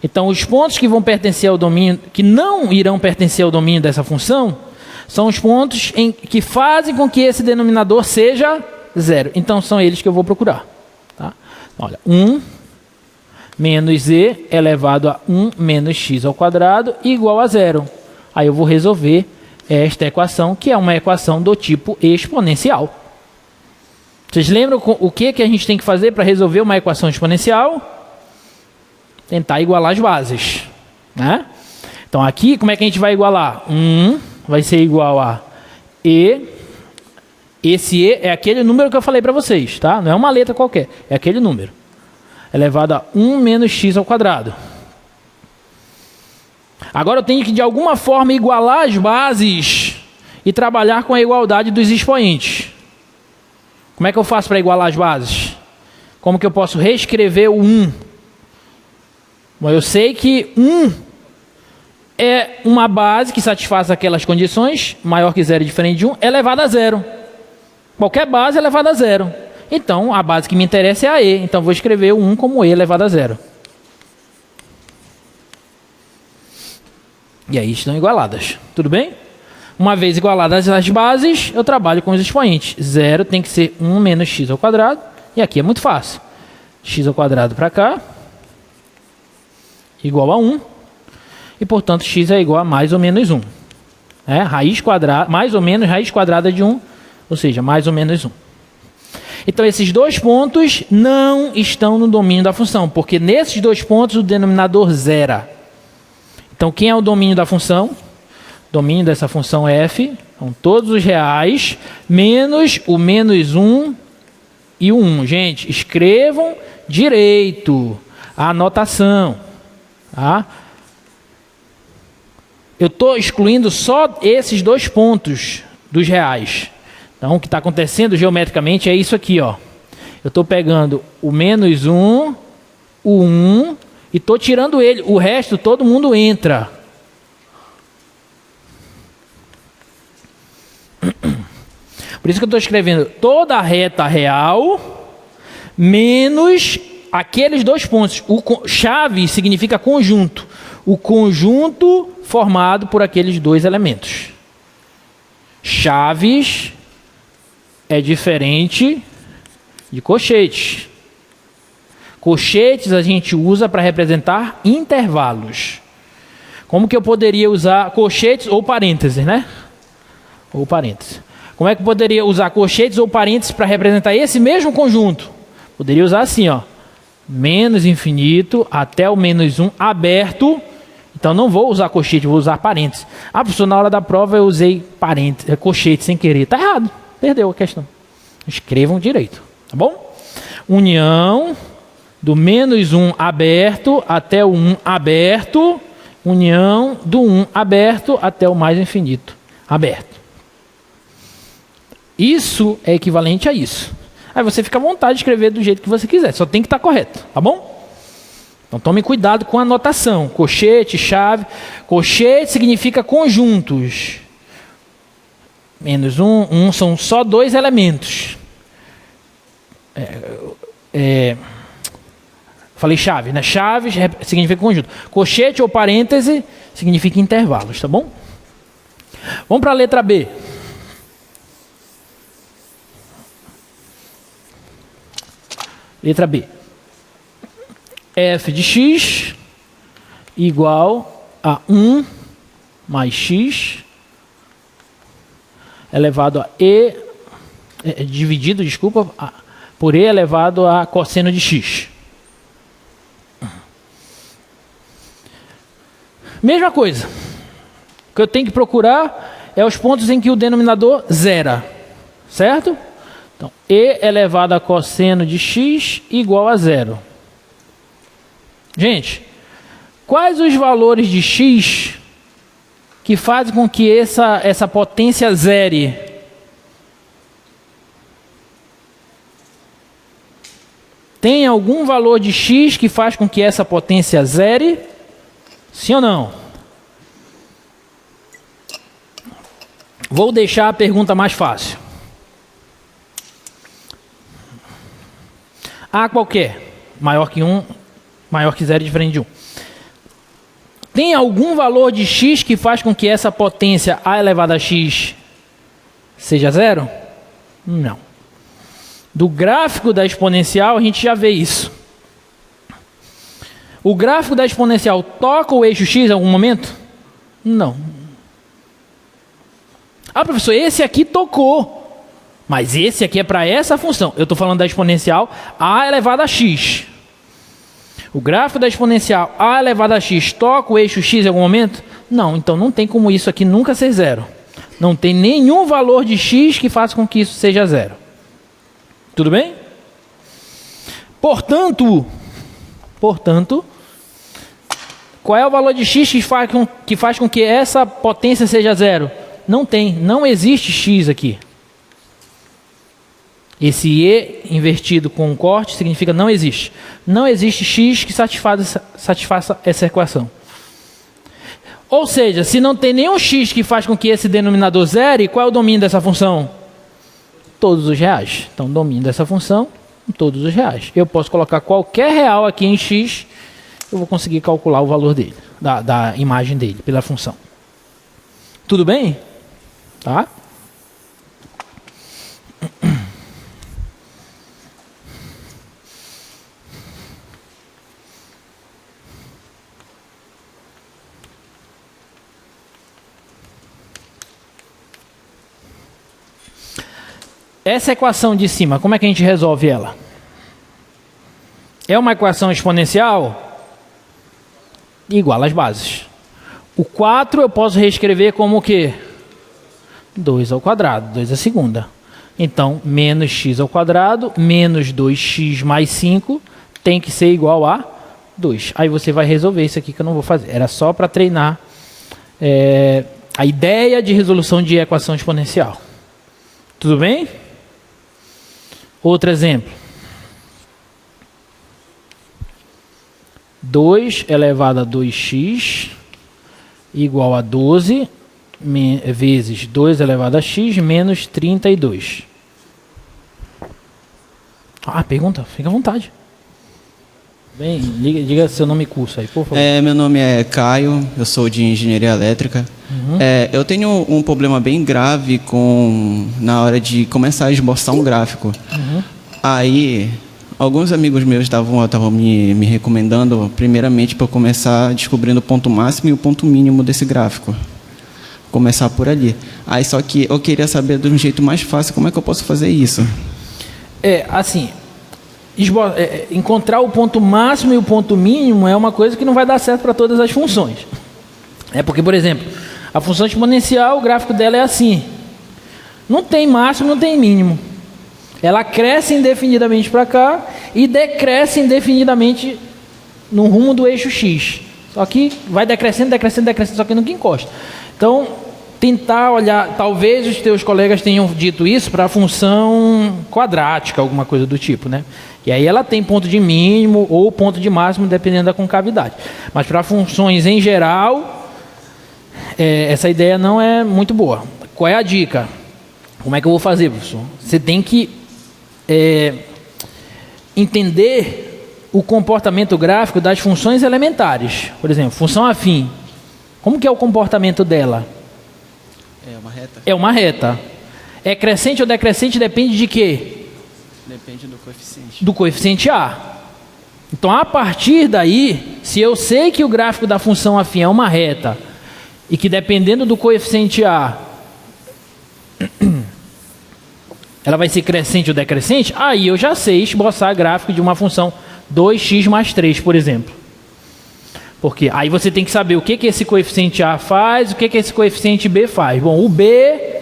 Então, os pontos que vão pertencer ao domínio, que não irão pertencer ao domínio dessa função, são os pontos que fazem com que esse denominador seja zero. Então, são eles que eu vou procurar. Tá? Olha, 1 menos e elevado a 1 menos x ao quadrado igual a zero. Aí eu vou resolver esta equação, que é uma equação do tipo exponencial. Vocês lembram o que a gente tem que fazer para resolver uma equação exponencial? Tentar igualar as bases, né? Então aqui, como é que a gente vai igualar? 1 vai ser igual a e. Esse e é aquele número que eu falei para vocês, tá? Não é uma letra qualquer, é aquele número. Elevado a 1 menos x ao quadrado. Agora eu tenho que de alguma forma igualar as bases e trabalhar com a igualdade dos expoentes. Como é que eu faço para igualar as bases? Como que eu posso reescrever o 1? Bom, eu sei que 1 é uma base que satisfaz aquelas condições, maior que 0 e diferente de 1, elevada a 0. Qualquer base é elevada a 0. Então, a base que me interessa é a e. Então, vou escrever o 1 como e elevado a 0. E aí estão igualadas. Tudo bem? Uma vez igualadas as bases, eu trabalho com os expoentes. 0 tem que ser 1 menos x ao quadrado. E aqui é muito fácil. X ao quadrado para cá. Igual a 1. E, portanto, x é igual a mais ou menos 1. Raiz quadrada, mais ou menos raiz quadrada de 1. Ou seja, mais ou menos 1. Então, esses dois pontos não estão no domínio da função. Porque nesses dois pontos o denominador zera. Então, quem é o domínio da função? O domínio dessa função f são todos os reais, menos o menos 1 e o 1. Gente, escrevam direito a anotação. Tá? Eu estou excluindo só esses dois pontos dos reais. Então, o que está acontecendo geometricamente é isso aqui. Ó. Eu estou pegando o menos 1, o 1... e estou tirando ele. O resto, todo mundo entra. Por isso que eu estou escrevendo toda a reta real menos aqueles dois pontos. Chave significa conjunto. O conjunto formado por aqueles dois elementos. Chaves é diferente de colchetes. Colchetes a gente usa para representar intervalos. Como que eu poderia usar colchetes ou parênteses, né? Ou parênteses. Como é que eu poderia usar colchetes ou parênteses para representar esse mesmo conjunto? Poderia usar assim, ó. Menos infinito até o menos 1 aberto. Então não vou usar colchete, vou usar parênteses. Ah, professor, na hora da prova eu usei parênteses, colchete sem querer. Tá errado, perdeu a questão. Escrevam direito, tá bom? União do menos 1 aberto até o 1 aberto, união do 1 aberto até o mais infinito aberto. Isso é equivalente a isso. Aí você fica à vontade de escrever do jeito que você quiser, só tem que estar correto, tá bom? Então tome cuidado com a anotação. Colchete, chave. Colchete significa conjuntos. Menos 1 são só dois elementos. Falei chave, né? Chave significa conjunto. Colchete ou parêntese significa intervalos, tá bom? Vamos para a letra B. Letra B. F de x igual a 1 mais x elevado a e, dividido, desculpa, por e elevado a cosseno de x. Mesma coisa. O que eu tenho que procurar é os pontos em que o denominador zera. Certo? Então, e elevado a cosseno de x igual a zero. Gente, quais os valores de x que fazem com que essa potência zere? Tem algum valor de x que faz com que essa potência zere? Sim ou não? Vou deixar a pergunta mais fácil. A qualquer, maior que 1, maior que 0 e diferente de 1. Tem algum valor de x que faz com que essa potência a elevado a x seja 0? Não. Do gráfico da exponencial a gente já vê isso. O gráfico da exponencial toca o eixo x em algum momento? Não. Ah, professor, esse aqui tocou. Mas esse aqui é para essa função. Eu estou falando da exponencial a elevado a x. O gráfico da exponencial a elevado a x toca o eixo x em algum momento? Não, então não tem como isso aqui nunca ser 0. Não tem nenhum valor de x que faça com que isso seja 0. Tudo bem? Portanto, qual é o valor de x que faz com que essa potência seja 0? Não tem, não existe x aqui. Esse E invertido com um corte significa não existe. Não existe x que satisfaça essa equação. Ou seja, se não tem nenhum x que faz com que esse denominador zere, qual é o domínio dessa função? Todos os reais. Então, domínio dessa função, todos os reais. Eu posso colocar qualquer real aqui em x, eu vou conseguir calcular o valor dele, da imagem dele, pela função. Tudo bem? Tá? Essa equação de cima, como é que a gente resolve ela? É uma equação exponencial igual às bases. O 4 eu posso reescrever como o quê? 2 ao quadrado, 2 à segunda. Então, menos x ao quadrado, menos 2x mais 5, tem que ser igual a 2. Aí você vai resolver isso aqui que eu não vou fazer. Era só para treinar a ideia de resolução de equação exponencial. Tudo bem? Outro exemplo. 2 elevado a 2x igual a 12 vezes 2 elevado a x menos 32. Ah, pergunta, fica à vontade. Bem, diga seu nome e curso aí, por favor. Meu nome é Caio, eu sou de engenharia elétrica. Uhum. Eu tenho um problema bem grave na hora de começar a esboçar um gráfico. Uhum. Aí, alguns amigos meus estavam me recomendando, primeiramente, para eu começar descobrindo o ponto máximo e o ponto mínimo desse gráfico. Começar por ali. Aí, só que eu queria saber de um jeito mais fácil como é que eu posso fazer isso. Assim... encontrar o ponto máximo e o ponto mínimo é uma coisa que não vai dar certo para todas as funções. Porque, por exemplo, a função exponencial, o gráfico dela é assim. Não tem máximo, não tem mínimo. Ela cresce indefinidamente para cá e decresce indefinidamente no rumo do eixo x. Só que vai decrescendo, decrescendo, decrescendo, só que nunca encosta. Então, tentar olhar, talvez os teus colegas tenham dito isso para a função quadrática, alguma coisa do tipo, né? E aí ela tem ponto de mínimo ou ponto de máximo, dependendo da concavidade. Mas para funções em geral, essa ideia não é muito boa. Qual é a dica? Como é que eu vou fazer, professor? Você tem que entender o comportamento gráfico das funções elementares. Por exemplo, função afim. Como que é o comportamento dela? É uma reta. É uma reta. É crescente ou decrescente depende de quê? Depende do coeficiente. Do coeficiente A. Então, a partir daí, se eu sei que o gráfico da função afim é uma reta e que dependendo do coeficiente A, ela vai ser crescente ou decrescente, aí eu já sei esboçar gráfico de uma função 2x mais 3, por exemplo. Porque aí você tem que saber o que esse coeficiente A faz, o que esse coeficiente B faz. Bom, o B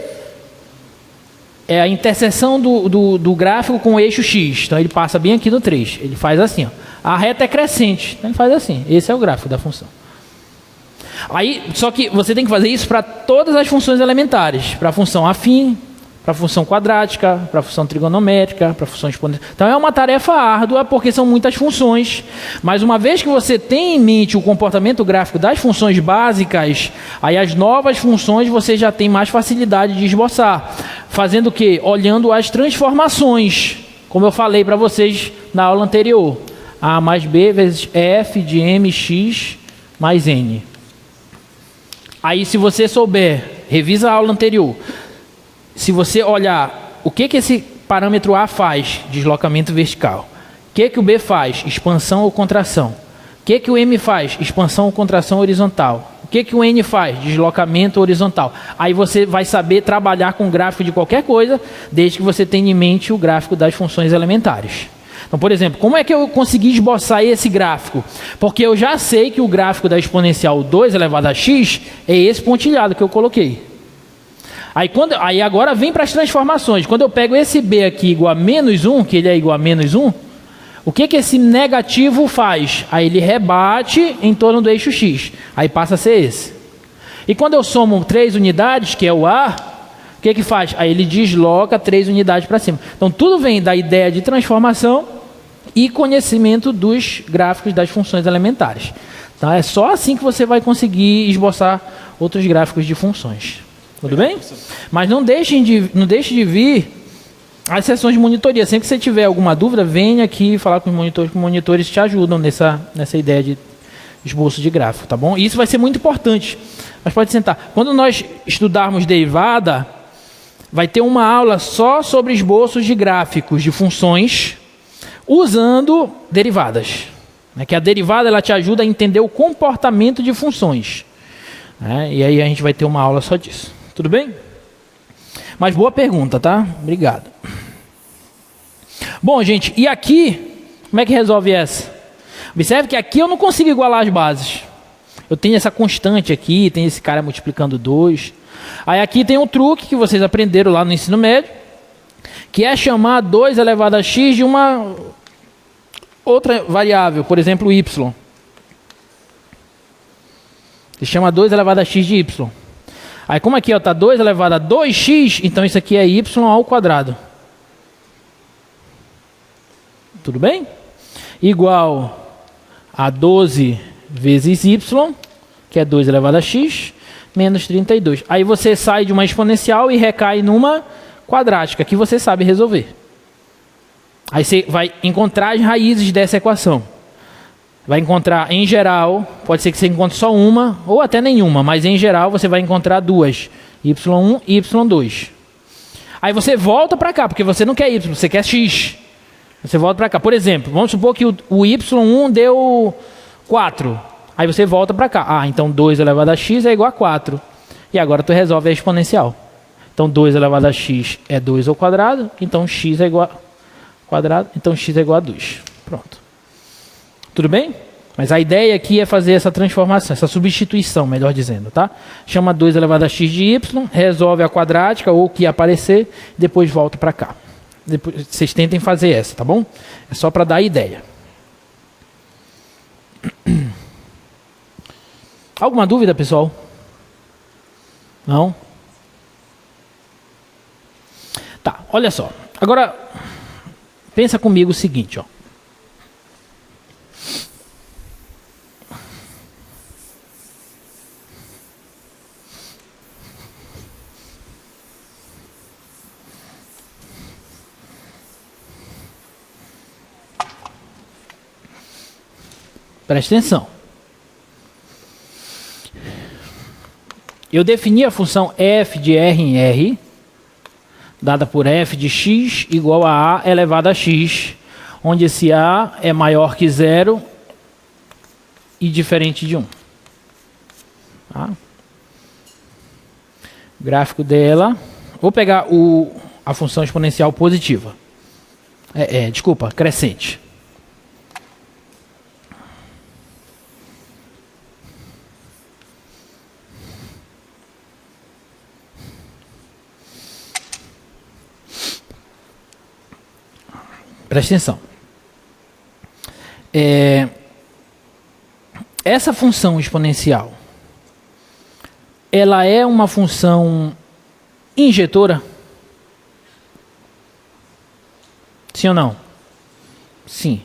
é a interseção do gráfico com o eixo X. Então ele passa bem aqui no 3. Ele faz assim. Ó. A reta é crescente. Então ele faz assim. Esse é o gráfico da função. Aí, só que você tem que fazer isso para todas as funções elementares. Para a função afim, para a função quadrática, para a função trigonométrica, para a função exponencial. Então é uma tarefa árdua, porque são muitas funções. Mas uma vez que você tem em mente o comportamento gráfico das funções básicas, aí as novas funções você já tem mais facilidade de esboçar. Fazendo o quê? Olhando as transformações. como eu falei para vocês na aula anterior. A mais B vezes F de MX mais N. Aí, se você souber, revisa a aula anterior. Se você olhar o que esse parâmetro A faz, deslocamento vertical. O que o B faz, expansão ou contração. O que o M faz, expansão ou contração horizontal. O que o N faz, deslocamento horizontal. Aí você vai saber trabalhar com gráfico de qualquer coisa, desde que você tenha em mente o gráfico das funções elementares. Então, por exemplo, como é que eu consegui esboçar esse gráfico? Porque eu já sei que o gráfico da exponencial 2 elevado a x é esse pontilhado que eu coloquei. Aí agora vem para as transformações. Quando eu pego esse b aqui igual a menos 1, que ele é igual a menos 1, o que esse negativo faz? Aí ele rebate em torno do eixo x. Aí passa a ser esse. E quando eu somo 3 unidades, que é o a, o que faz? Aí ele desloca 3 unidades para cima. Então tudo vem da ideia de transformação e conhecimento dos gráficos das funções elementares. Tá? É só assim que você vai conseguir esboçar outros gráficos de funções. Tudo bem? Mas não deixe de vir as sessões de monitoria. Sempre que você tiver alguma dúvida, venha aqui falar com os monitores te ajudam nessa ideia de esboço de gráfico, tá bom? E isso vai ser muito importante. Mas pode sentar. Quando nós estudarmos derivada, vai ter uma aula só sobre esboços de gráficos de funções usando derivadas. Que a derivada ela te ajuda a entender o comportamento de funções. E aí a gente vai ter uma aula só disso. Tudo bem? Mas boa pergunta, tá? Obrigado. Bom, gente, e aqui, como é que resolve essa? Observe que aqui eu não consigo igualar as bases. Eu tenho essa constante aqui, tem esse cara multiplicando 2. Aí aqui tem um truque que vocês aprenderam lá no ensino médio, que é chamar 2 elevado a x de uma outra variável, por exemplo, y. Você chama 2 elevado a x de y. Aí como aqui está 2 elevado a 2x, então isso aqui é y ao quadrado. Tudo bem? Igual a 12 vezes y, que é 2 elevado a x, menos 32. Aí você sai de uma exponencial e recai numa quadrática, que você sabe resolver. Aí você vai encontrar as raízes dessa equação. Vai encontrar, em geral, pode ser que você encontre só uma, ou até nenhuma, mas em geral você vai encontrar duas, y1 e y2. Aí você volta para cá, porque você não quer y, você quer x. Você volta para cá. Por exemplo, vamos supor que o y1 deu 4. Aí você volta para cá. Então 2 elevado a x é igual a 4. E agora tu resolve a exponencial. Então 2 elevado a x é 2 ao quadrado, então x é igual a quadrado, então x é igual a 2. Pronto. Tudo bem? Mas a ideia aqui é fazer essa transformação, essa substituição, melhor dizendo, tá? Chama 2 elevado a x de y, resolve a quadrática ou o que aparecer, depois volta para cá. Depois, vocês tentem fazer essa, tá bom? É só para dar a ideia. Alguma dúvida, pessoal? Não? Tá, olha só. Agora, pensa comigo o seguinte, ó. Presta atenção. Eu defini a função f de r em r, dada por f de x igual a elevado a x, onde esse a é maior que 0 e diferente de 1. Tá? O gráfico dela... Vou pegar a função exponencial positiva. Desculpa, crescente. Presta atenção. Essa função exponencial, ela é uma função injetora? Sim ou não? Sim.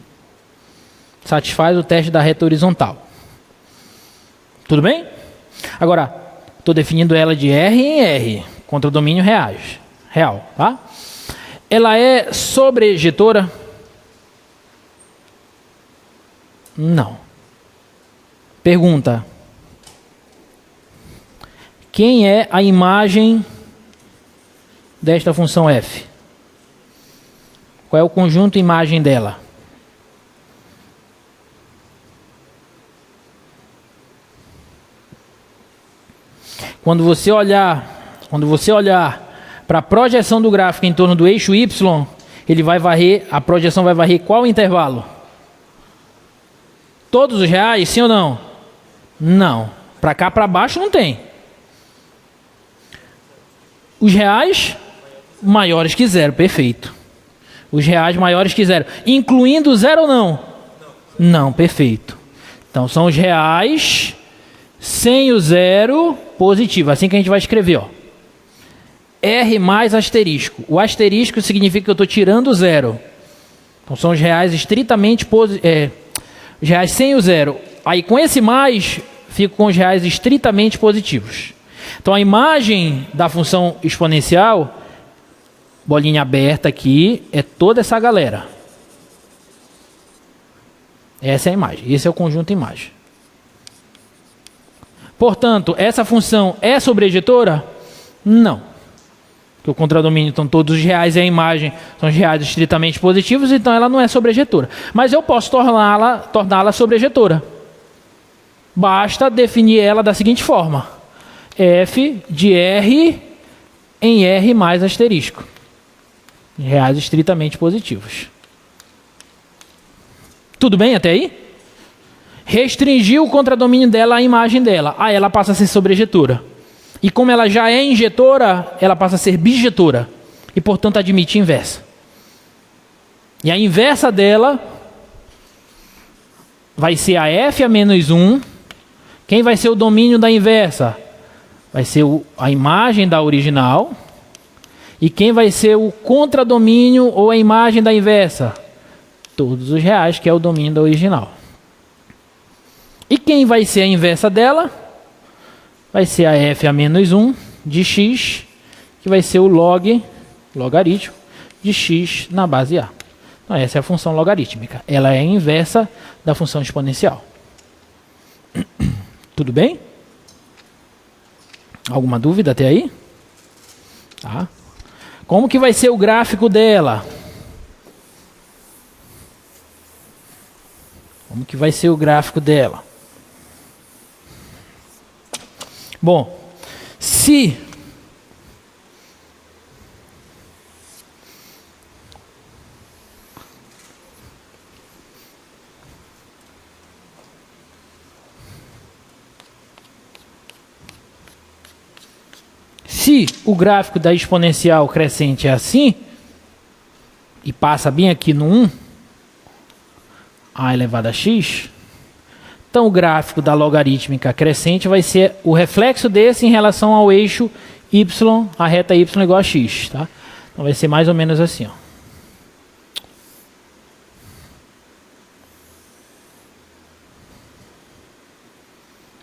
Satisfaz o teste da reta horizontal. Tudo bem? Agora, estou definindo ela de R em R, contra o domínio real, tá? ela é sobrejetora? Não. Pergunta: quem é a imagem desta função f? Qual é o conjunto imagem dela? Quando você olhar para a projeção do gráfico em torno do eixo y, a projeção vai varrer qual intervalo? Todos os reais, sim ou não? Não. Para cá, para baixo não tem. Os reais maiores que zero, perfeito. Os reais maiores que zero, incluindo zero ou não? Não, perfeito. Então são os reais sem o zero positivo, assim que a gente vai escrever, ó. R mais asterisco. O asterisco significa que eu estou tirando o zero. Então são os reais estritamente positivos. Os reais sem o zero. Aí com esse mais, fico com os reais estritamente positivos. Então a imagem da função exponencial, bolinha aberta aqui, é toda essa galera. Essa é a imagem. Esse é o conjunto imagem. Portanto, essa função é sobrejetora? Não. Porque o contradomínio, então todos os reais e a imagem são os reais estritamente positivos, então ela não é sobrejetora. Mas eu posso torná-la sobrejetora. Basta definir ela da seguinte forma: f de r em r mais asterisco. Reais estritamente positivos. Tudo bem até aí? Restringir o contradomínio dela à imagem dela. Aí ela passa a ser sobrejetora. E como ela já é injetora, ela passa a ser bijetora. E, portanto, admite inversa. E a inversa dela vai ser a f a menos 1. Quem vai ser o domínio da inversa? Vai ser a imagem da original. E quem vai ser o contradomínio ou a imagem da inversa? Todos os reais, que é o domínio da original. E quem vai ser a inversa dela? Vai ser a f a menos 1 de x, que vai ser o logaritmo, de x na base a. Então essa é a função logarítmica. Ela é a inversa da função exponencial. Tudo bem? Alguma dúvida até aí? Tá. Como que vai ser o gráfico dela? Como que vai ser o gráfico dela? Bom, se o gráfico da exponencial crescente é assim, e passa bem aqui no 1, a elevado a x, então o gráfico da logarítmica crescente vai ser o reflexo desse em relação ao eixo y, a reta y igual a x. Tá? Então vai ser mais ou menos assim. Ó.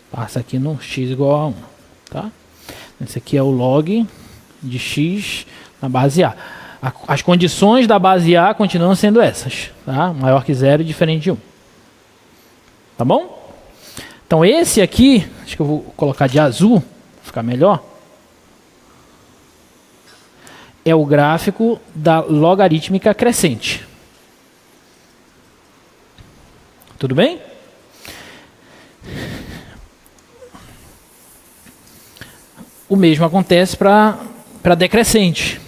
Passa aqui no x igual a 1. Tá? Esse aqui é o log de x na base A. As condições da base A continuam sendo essas. Tá? Maior que 0 e diferente de 1. Tá bom? Então esse aqui, acho que eu vou colocar de azul, para ficar melhor. É o gráfico da logarítmica crescente. Tudo bem? O mesmo acontece para decrescente.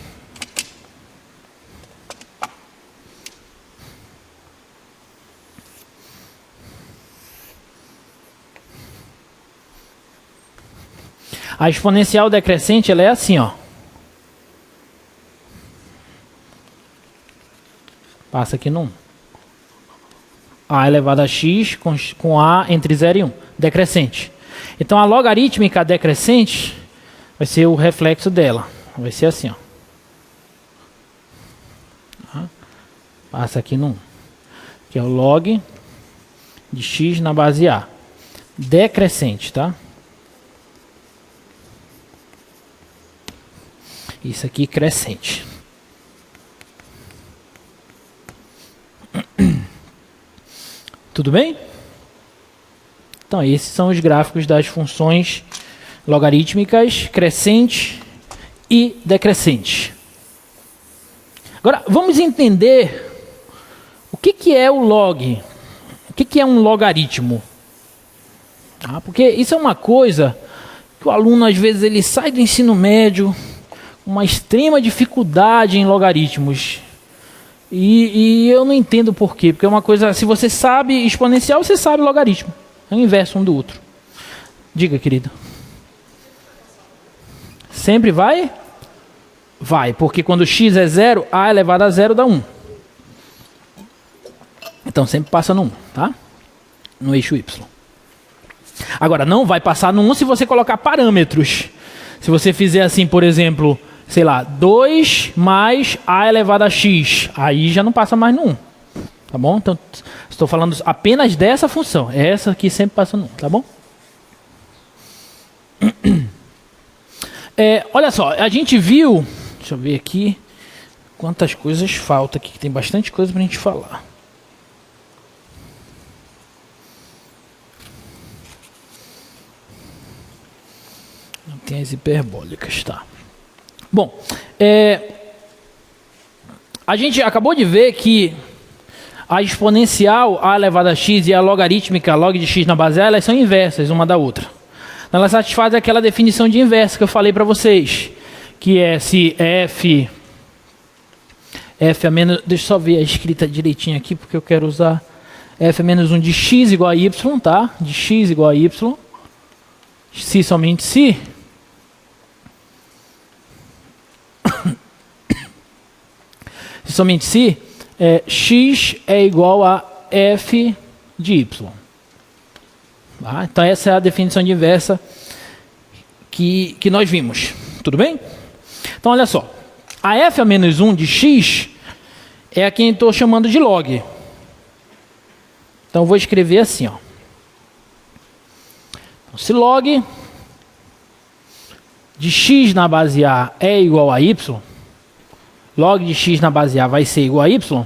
A exponencial decrescente, ela é assim, ó. Passa aqui no 1. A elevado a x com A entre 0 e 1. Decrescente. Então, a logarítmica decrescente vai ser o reflexo dela. Vai ser assim, ó. Passa aqui no 1. Que é o log de x na base A. Decrescente, tá? Isso aqui crescente. Tudo bem? Então, esses são os gráficos das funções logarítmicas crescente e decrescente. Agora, vamos entender o que é o log, o que é um logaritmo. Porque isso é uma coisa que o aluno, às vezes, ele sai do ensino médio com uma extrema dificuldade em logaritmos. E eu não entendo por quê, porque é uma coisa, se você sabe exponencial, você sabe logaritmo. É o inverso um do outro. Diga, querido. Sempre vai? Vai, porque quando x é 0, a elevado a 0 dá 1. Então sempre passa no 1, tá? No eixo y. Agora, não vai passar no 1 se você colocar parâmetros. Se você fizer assim, por exemplo, sei lá, 2 mais a elevado a x, aí já não passa mais no 1. Tá bom? Então, estou falando apenas dessa função. Essa aqui sempre passa no 1, tá bom? Olha só, a gente viu... Deixa eu ver aqui quantas coisas faltam aqui, que tem bastante coisa para a gente falar. Não tem as hiperbólicas, tá? Bom, a gente acabou de ver que a exponencial a elevado a x e a logarítmica log de x na base a, elas são inversas uma da outra. Elas satisfazem aquela definição de inversa que eu falei para vocês, que é se f a menos... Deixa eu só ver a escrita direitinho aqui, porque eu quero usar f a menos 1 de x igual a y, tá? De x igual a y, se somente se... se somente se x é igual a f de y. Tá? Então essa é a definição de inversa que nós vimos. Tudo bem? Então olha só. A f a menos 1 de x é a que eu estou chamando de log. Então eu vou escrever assim. Ó. Então, se log de x na base a é igual a y, log de x na base a vai ser igual a y,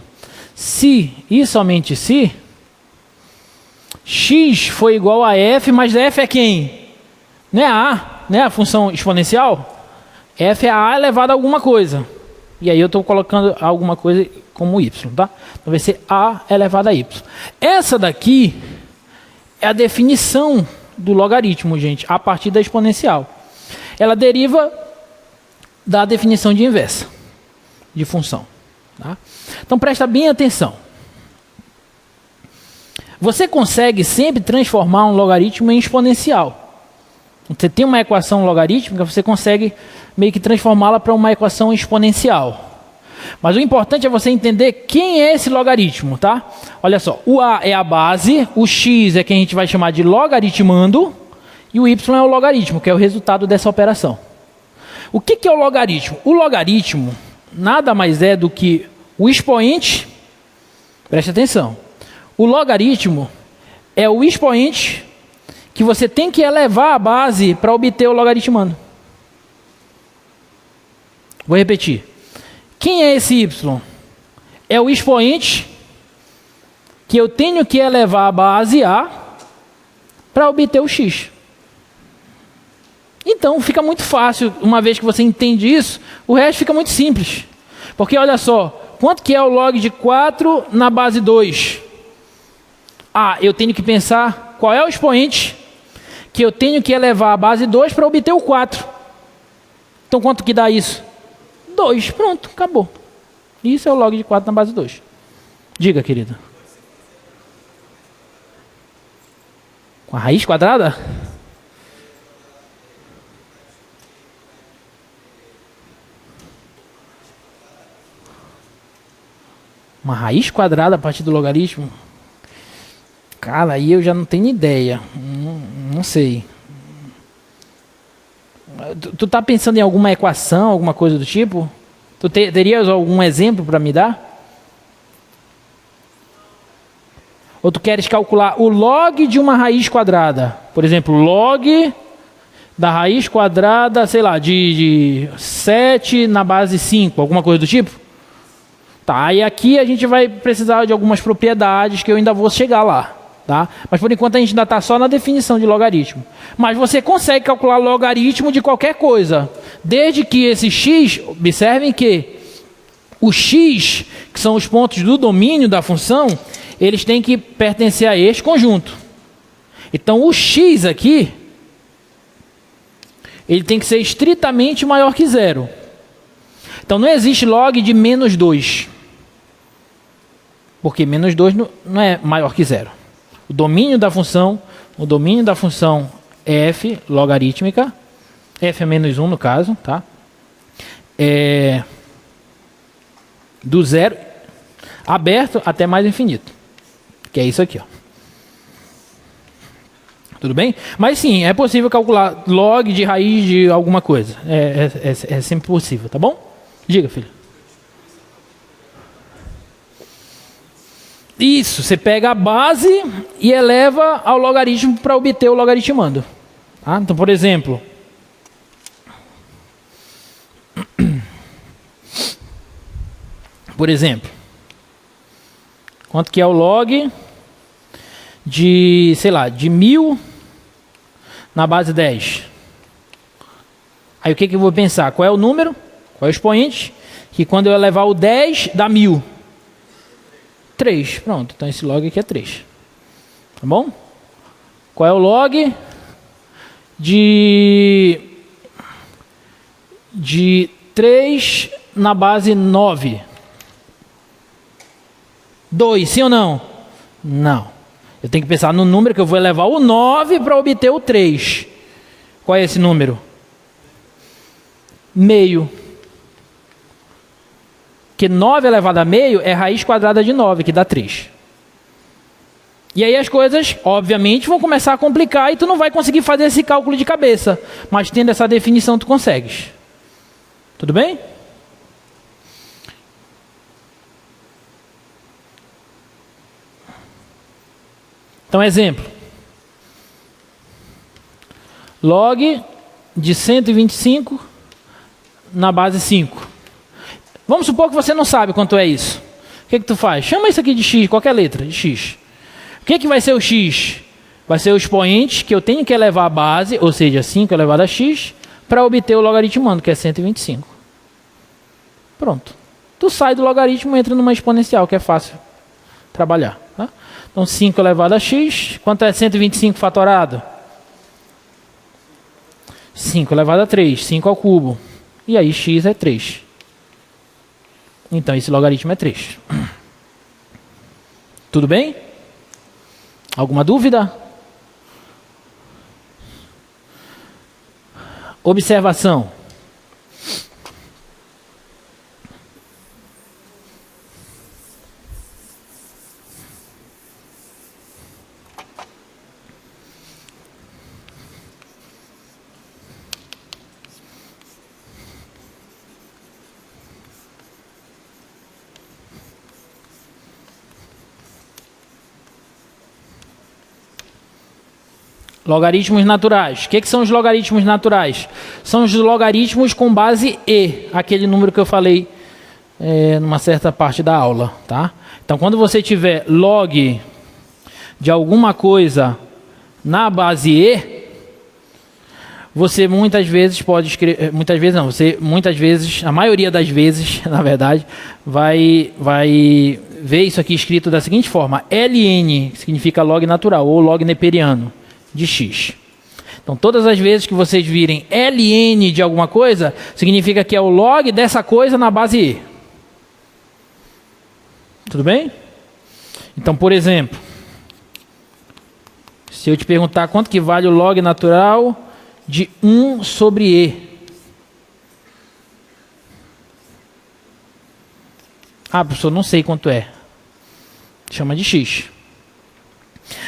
se e somente se x foi igual a f, mas f é quem? Não é a, não é a função exponencial? F é a elevado a alguma coisa. E aí eu estou colocando alguma coisa como y, tá? Então vai ser a elevado a y. Essa daqui é a definição do logaritmo, gente, a partir da exponencial. Ela deriva da definição de inversa de função. Tá? Então presta bem atenção. Você consegue sempre transformar um logaritmo em exponencial. Você tem uma equação logarítmica, você consegue meio que transformá-la para uma equação exponencial. Mas o importante é você entender quem é esse logaritmo, tá? Olha só, o a é a base, o x é quem a gente vai chamar de logaritmando, e o y é o logaritmo, que é o resultado dessa operação. O que é o logaritmo? O logaritmo nada mais é do que o expoente, preste atenção, o logaritmo é o expoente que você tem que elevar a base para obter o logaritmando. Vou repetir. Quem é esse y? É o expoente que eu tenho que elevar a base a para obter o x. Então fica muito fácil, uma vez que você entende isso, o resto fica muito simples. Porque olha só, quanto que é o log de 4 na base 2? Eu tenho que pensar qual é o expoente que eu tenho que elevar a base 2 para obter o 4. Então quanto que dá isso? 2, pronto, acabou. Isso é o log de 4 na base 2. Diga, querida. Com a raiz quadrada? Uma raiz quadrada a partir do logaritmo? Cara, aí eu já não tenho ideia. Não sei. Tu tá pensando em alguma equação, alguma coisa do tipo? Tu terias algum exemplo para me dar? Ou tu queres calcular o log de uma raiz quadrada? Por exemplo, log da raiz quadrada, sei lá, de 7 na base 5, alguma coisa do tipo? Tá, e aqui a gente vai precisar de algumas propriedades que eu ainda vou chegar lá. Tá? Mas por enquanto a gente ainda está só na definição de logaritmo. Mas você consegue calcular logaritmo de qualquer coisa, desde que esse x, observem que o x, que são os pontos do domínio da função, eles têm que pertencer a este conjunto. Então o x aqui, ele tem que ser estritamente maior que zero. Então não existe log de menos 2. Porque menos 2 não é maior que zero. O domínio da função f logarítmica, f é menos 1 no caso, tá? É do zero aberto até mais infinito. Que é isso aqui, ó. Tudo bem? Mas sim, é possível calcular log de raiz de alguma coisa. É sempre possível, tá bom? Diga, filho. Isso, você pega a base e eleva ao logaritmo para obter o logaritmando. Tá? Então, por exemplo, quanto que é o log de, sei lá, de 1000 na base 10? Aí o que eu vou pensar? Qual é o número? Qual é o expoente? Que quando eu elevar o 10 dá 1000. 3, pronto, então esse log aqui é 3. Tá bom? Qual é o log de 3 na base 9? 2, sim ou não? Não. Eu tenho que pensar no número que eu vou elevar o 9 para obter o 3. Qual é esse número? Meio. Que 9 elevado a meio é raiz quadrada de 9, que dá 3. E aí as coisas, obviamente, vão começar a complicar e tu não vai conseguir fazer esse cálculo de cabeça. Mas tendo essa definição, tu consegues. Tudo bem? Então, exemplo. Log de 125 na base 5. Vamos supor que você não sabe quanto é isso. O que tu faz? Chama isso aqui de x, qualquer letra de x. O que vai ser o x? Vai ser o expoente que eu tenho que elevar a base, ou seja, 5 elevado a x, para obter o logaritmando, que é 125. Pronto. Tu sai do logaritmo e entra numa exponencial, que é fácil trabalhar. Tá? Então 5 elevado a x, quanto é 125 fatorado? 5 elevado a 3, 5 ao cubo. E aí x é 3. Então esse logaritmo é 3. Tudo bem? Alguma dúvida? Observação. Logaritmos naturais. O que são os logaritmos naturais? São os logaritmos com base e, aquele número que eu falei numa certa parte da aula. Tá? Então, quando você tiver log de alguma coisa na base e, você muitas vezes pode escrever... Muitas vezes, a maioria das vezes, na verdade, vai ver isso aqui escrito da seguinte forma. ln, que significa log natural, ou log neperiano de x. Então, todas as vezes que vocês virem ln de alguma coisa, significa que é o log dessa coisa na base e. Tudo bem? Então, por exemplo, se eu te perguntar quanto que vale o log natural de 1 sobre e. Ah, professor, não sei quanto é. Chama de x.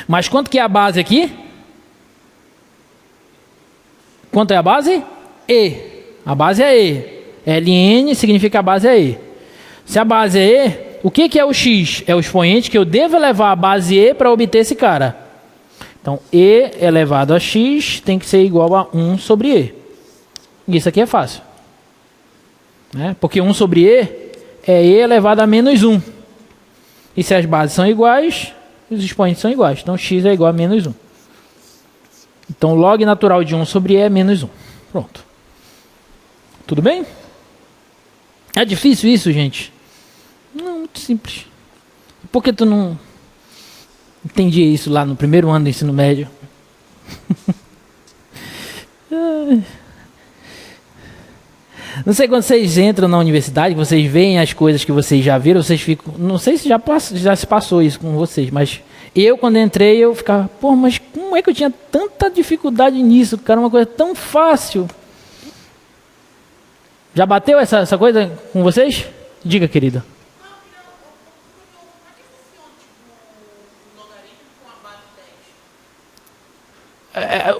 Mas quanto que é a base aqui? Quanto é a base? E. A base é E. ln significa a base é E. Se a base é E, o que é o x? É o expoente que eu devo elevar a base E para obter esse cara. Então, E elevado a x tem que ser igual a 1 sobre E. Isso aqui é fácil. Né? Porque 1 sobre E é E elevado a menos 1. E se as bases são iguais, os expoentes são iguais. Então, x é igual a menos 1. Então, log natural de 1 sobre e é menos 1. Pronto. Tudo bem? É difícil isso, gente? Não, muito simples. Por que tu não entendia isso lá no primeiro ano do ensino médio? Não sei, quando vocês entram na universidade, vocês veem as coisas que vocês já viram, vocês ficam... Não sei se já se passou isso com vocês, mas eu, quando entrei, eu ficava... Pô, mas como é que eu tinha tanta dificuldade nisso, cara? Uma coisa tão fácil. Já bateu essa coisa com vocês? Diga, querida.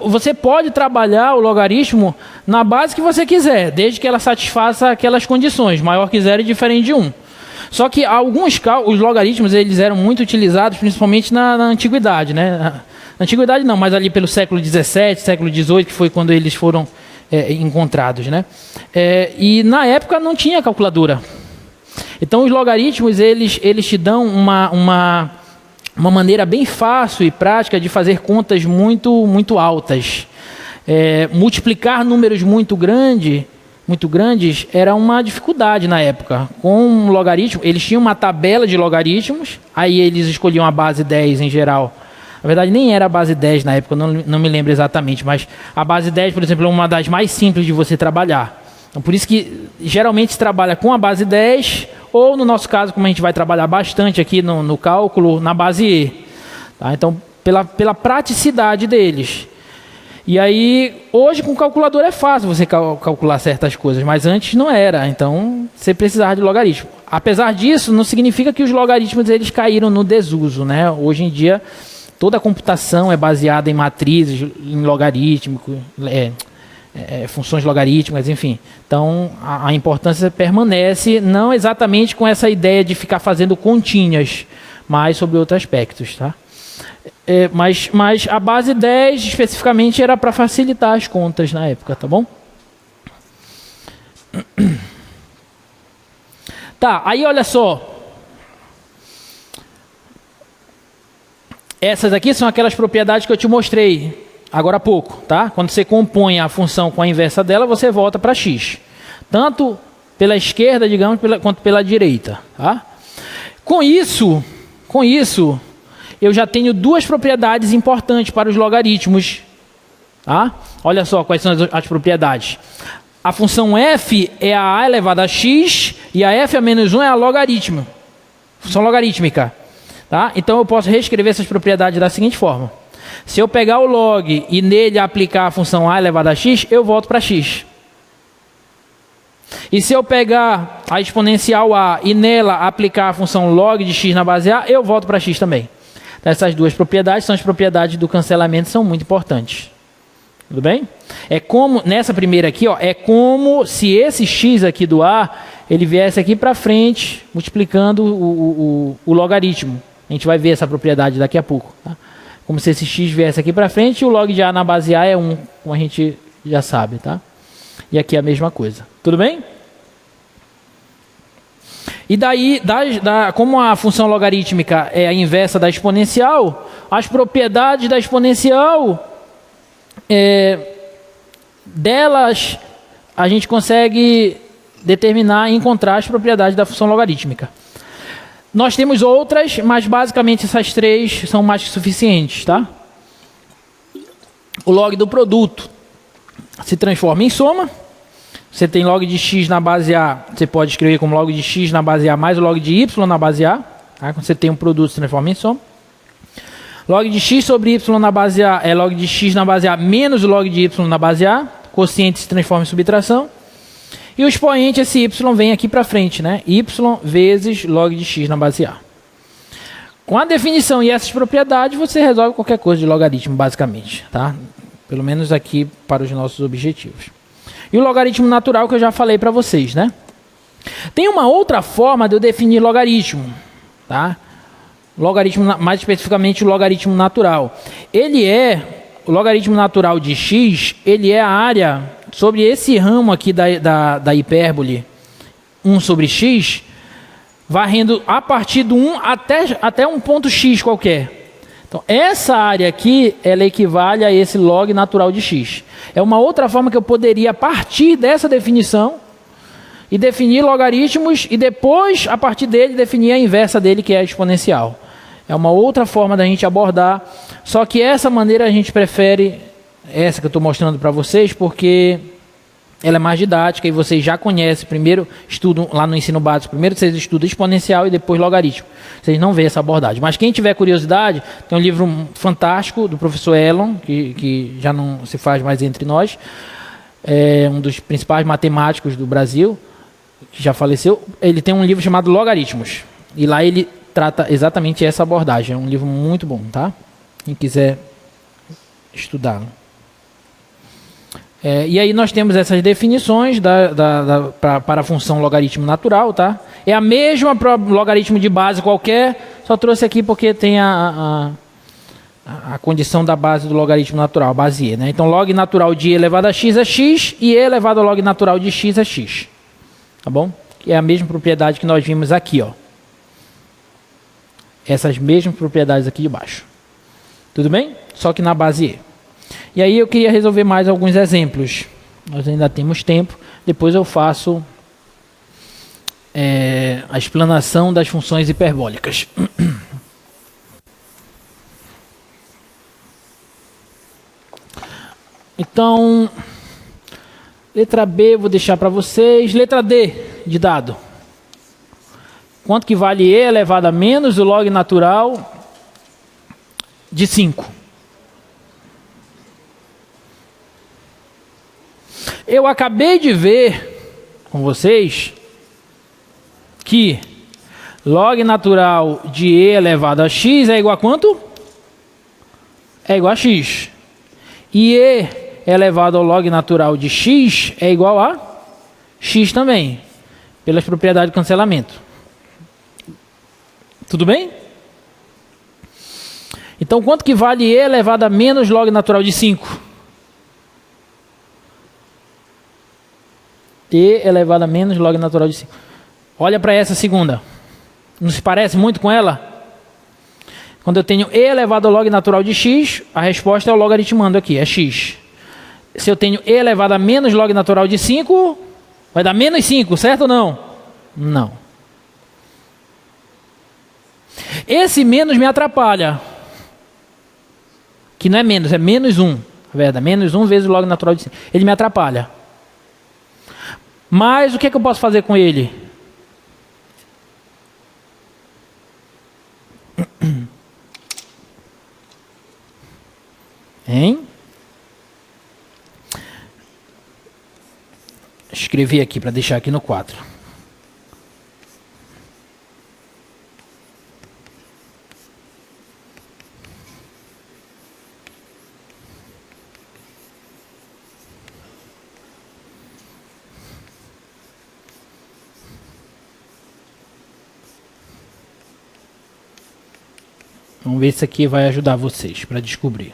Você pode trabalhar o logaritmo na base que você quiser, desde que ela satisfaça aquelas condições, maior que 0 e diferente de 1. Só que os logaritmos eles eram muito utilizados, principalmente na antiguidade, né? Na antiguidade não, mas ali pelo século XVII, século XVIII, que foi quando eles foram encontrados, né? E na época não tinha calculadora. Então os logaritmos eles te dão uma maneira bem fácil e prática de fazer contas muito altas. Multiplicar números muito grandes era uma dificuldade na época. Com um logaritmo, eles tinham uma tabela de logaritmos, aí eles escolhiam a base 10 em geral. Na verdade, nem era a base 10 na época, não me lembro exatamente, mas a base 10, por exemplo, é uma das mais simples de você trabalhar. Então, por isso que geralmente se trabalha com a base 10, ou no nosso caso, como a gente vai trabalhar bastante aqui no cálculo, na base E. Tá? Então, pela praticidade deles. E aí, hoje com calculador é fácil você calcular certas coisas, mas antes não era, então você precisava de logaritmo. Apesar disso, não significa que os logaritmos eles caíram no desuso, né? Hoje em dia, toda a computação é baseada em matrizes, em logarítmico, funções logarítmicas, enfim. Então, a importância permanece, não exatamente com essa ideia de ficar fazendo continhas, mas sobre outros aspectos, tá? Mas a base 10, especificamente, era para facilitar as contas na época, tá bom? Tá, aí olha só. Essas aqui são aquelas propriedades que eu te mostrei agora há pouco, tá? Quando você compõe a função com a inversa dela, você volta para x. Tanto pela esquerda, digamos, quanto pela direita, tá? Com isso, eu já tenho duas propriedades importantes para os logaritmos, tá? Olha só quais são as propriedades. A função f é a elevado a x e a f a menos 1 é a logaritmo. Função logarítmica. Tá? Então eu posso reescrever essas propriedades da seguinte forma. Se eu pegar o log e nele aplicar a função a elevado a x, eu volto para x. E se eu pegar a exponencial a e nela aplicar a função log de x na base a, eu volto para x também. Então, essas duas propriedades são as propriedades do cancelamento, são muito importantes. Tudo bem? É como, nessa primeira aqui, ó, é como se esse x aqui do a, ele viesse aqui para frente, multiplicando o logaritmo. A gente vai ver essa propriedade daqui a pouco. Tá? Como se esse x viesse aqui para frente e o log de a na base a é 1, como a gente já sabe. Tá? E aqui é a mesma coisa. Tudo bem? E daí, como a função logarítmica é a inversa da exponencial, as propriedades da exponencial, delas a gente consegue determinar e encontrar as propriedades da função logarítmica. Nós temos outras, mas basicamente essas três são mais que suficientes, tá? O log do produto se transforma em soma. Você tem log de x na base A, você pode escrever como log de x na base A mais o log de y na base A. Tá? Quando você tem um produto, se transforma em soma. Log de x sobre y na base A é log de x na base A menos o log de y na base A. Quociente se transforma em subtração. E o expoente, esse y, vem aqui para frente, né? Y vezes log de x na base A. Com a definição e essas propriedades, você resolve qualquer coisa de logaritmo, basicamente. Tá? Pelo menos aqui para os nossos objetivos. E o logaritmo natural que eu já falei para vocês, né? Tem uma outra forma de eu definir logaritmo, tá? Logaritmo, mais especificamente o logaritmo natural. O logaritmo natural de x, ele é a área sobre esse ramo aqui da hipérbole 1 sobre x, varrendo a partir do 1 até um ponto x qualquer. Então, essa área aqui, ela equivale a esse log natural de x. É uma outra forma que eu poderia partir dessa definição e definir logaritmos e depois, a partir dele, definir a inversa dele, que é a exponencial. É uma outra forma da gente abordar, só que essa maneira a gente prefere, essa que eu estou mostrando para vocês, porque ela é mais didática e vocês já conhecem, primeiro estudam lá no ensino básico, primeiro vocês estudam exponencial e depois logaritmo. Vocês não veem essa abordagem. Mas quem tiver curiosidade, tem um livro fantástico do professor Elon, que já não se faz mais entre nós, é um dos principais matemáticos do Brasil, que já faleceu. Ele tem um livro chamado Logaritmos, e lá ele trata exatamente essa abordagem. É um livro muito bom, tá? Quem quiser estudar. E aí nós temos essas definições para a função logaritmo natural, tá? É a mesma para logaritmo de base qualquer, só trouxe aqui porque tem a condição da base do logaritmo natural, a base e, né? Então log natural de e elevado a x é x e e elevado ao log natural de x é x. Tá bom? É a mesma propriedade que nós vimos aqui, ó. Essas mesmas propriedades aqui de baixo. Tudo bem? Só que na base e. E aí eu queria resolver mais alguns exemplos. Nós ainda temos tempo. Depois eu faço a explanação das funções hiperbólicas. Então, letra B eu vou deixar para vocês. Letra D de dado. Quanto que vale e elevado a menos o log natural de 5? Eu acabei de ver com vocês que log natural de e elevado a x é igual a quanto? É igual a x. E e elevado ao log natural de x é igual a x também, pelas propriedades de cancelamento. Tudo bem? Então, quanto que vale e elevado a menos log natural de 5? E elevado a menos log natural de 5. Olha para essa segunda. Não se parece muito com ela? Quando eu tenho e elevado ao log natural de x, a resposta é o logaritmando aqui, é x. Se eu tenho e elevado a menos log natural de 5, vai dar menos 5, certo ou não? Não. Esse menos me atrapalha. Que não é menos, é menos 1. Verdade, menos 1 vezes o log natural de 5. Ele me atrapalha. Mas o que é que eu posso fazer com ele? Hein? Escrevi aqui para deixar aqui no quadro. Vamos ver se isso aqui vai ajudar vocês para descobrir.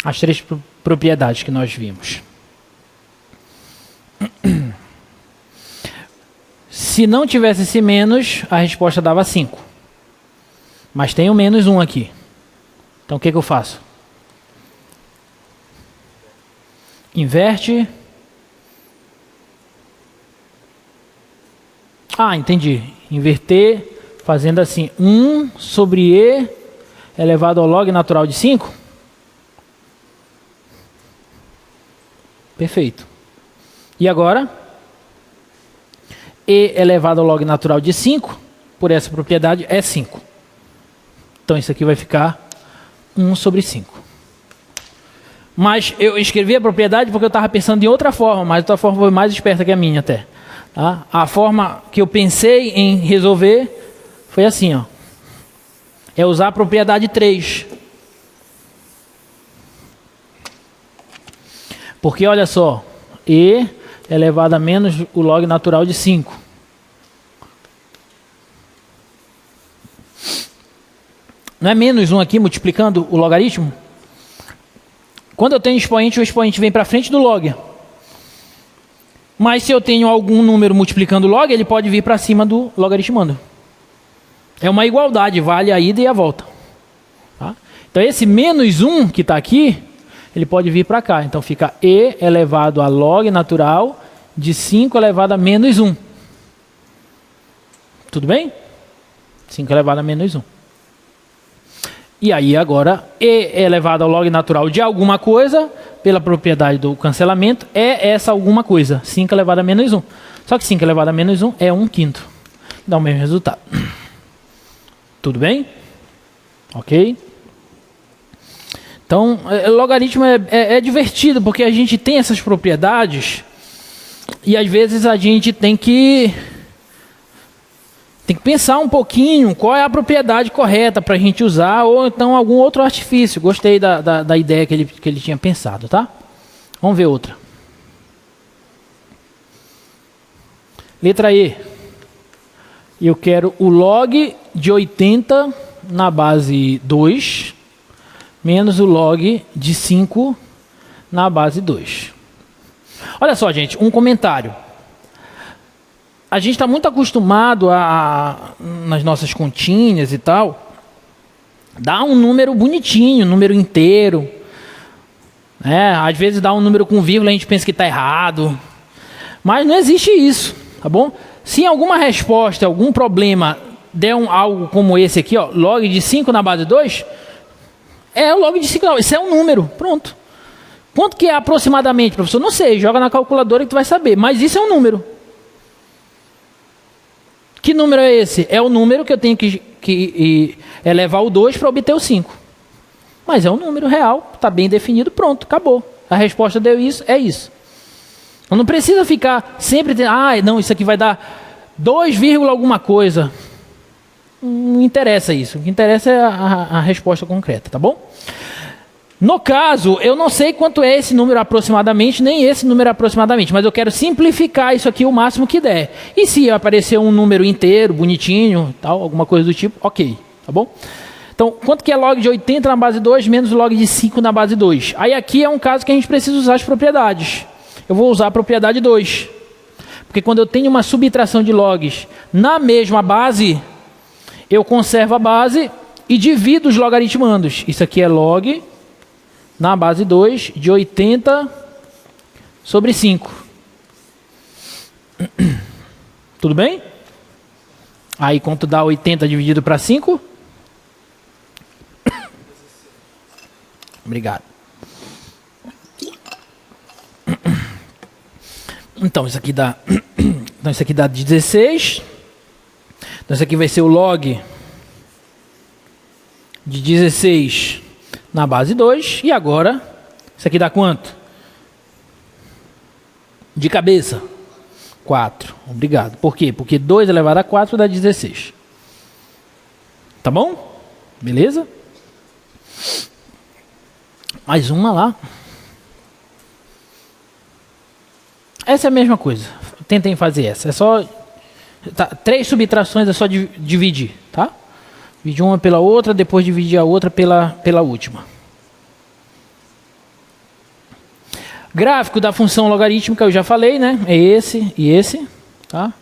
As três propriedades que nós vimos. Se não tivesse esse menos, a resposta dava 5. Mas tem o menos 1 aqui. Então o que eu faço? Inverte. Entendi. Inverter fazendo assim. 1 sobre e elevado ao log natural de 5. Perfeito. E agora? E elevado ao log natural de 5, por essa propriedade, é 5. Então isso aqui vai ficar 1 sobre 5. Mas eu escrevi a propriedade porque eu estava pensando em outra forma, mas outra forma foi mais esperta que a minha até. Tá? A forma que eu pensei em resolver foi assim, ó. É usar a propriedade 3. Porque olha só, e elevado a menos o log natural de 5. Não é menos 1 aqui multiplicando o logaritmo? Quando eu tenho expoente, o expoente vem para frente do log. Mas se eu tenho algum número multiplicando o log, ele pode vir para cima do logaritmando. É uma igualdade, vale a ida e a volta. Tá? Então esse menos 1 que está aqui, ele pode vir para cá. Então fica e elevado a log natural de 5 elevado a menos 1. Tudo bem? 5 elevado a menos 1. E aí agora, e elevado ao log natural de alguma coisa, pela propriedade do cancelamento, é essa alguma coisa. 5 elevado a menos 1. Só que 5 elevado a menos 1 é 1/5. Dá o mesmo resultado. Tudo bem? Ok? Então, logaritmo é divertido, porque a gente tem essas propriedades e às vezes a gente tem que pensar um pouquinho qual é a propriedade correta para a gente usar, ou então algum outro artifício. Gostei da ideia que ele tinha pensado, tá? Vamos ver outra. Letra E. Eu quero o log de 80 na base 2, menos o log de 5 na base 2. Olha só, gente, um comentário. A gente está muito acostumado nas nossas continhas e tal, dar um número bonitinho, um número inteiro. Às vezes dá um número com vírgula e a gente pensa que está errado. Mas não existe isso, tá bom? Se em alguma resposta, algum problema, der algo como esse aqui, ó, log de 5 na base 2, é o log de 5, isso é um número, pronto. Quanto que é aproximadamente, professor? Não sei, joga na calculadora que tu vai saber, mas isso é um número. Que número é esse? É o número que eu tenho que elevar o 2 para obter o 5. Mas é um número real, está bem definido, pronto, acabou. A resposta deu isso, é isso. Não precisa ficar sempre dizendo, não, isso aqui vai dar 2, alguma coisa. Não interessa isso. O que interessa é a resposta concreta, tá bom? No caso, eu não sei quanto é esse número aproximadamente, nem esse número aproximadamente, mas eu quero simplificar isso aqui o máximo que der. E se aparecer um número inteiro, bonitinho, tal, alguma coisa do tipo, ok, tá bom? Então, quanto que é log de 80 na base 2 menos log de 5 na base 2? Aí aqui é um caso que a gente precisa usar as propriedades. Eu vou usar a propriedade 2. Porque quando eu tenho uma subtração de logs na mesma base, eu conservo a base e divido os logaritmandos. Isso aqui é log na base 2 de 80 sobre 5. Tudo bem? Aí quanto dá 80 dividido para 5? Obrigado. Então isso aqui dá 16. Então isso aqui vai ser o log de 16 na base 2. E agora, isso aqui dá quanto? De cabeça? 4. Obrigado. Por quê? Porque 2 elevado a 4 dá 16. Tá bom? Beleza? Mais uma lá. Essa é a mesma coisa. Tentem fazer essa. É só... Tá, 3 subtrações é só dividir, tá? Dividir uma pela outra, depois dividir a outra pela última. Gráfico da função logarítmica, eu já falei, né? É esse e esse, tá?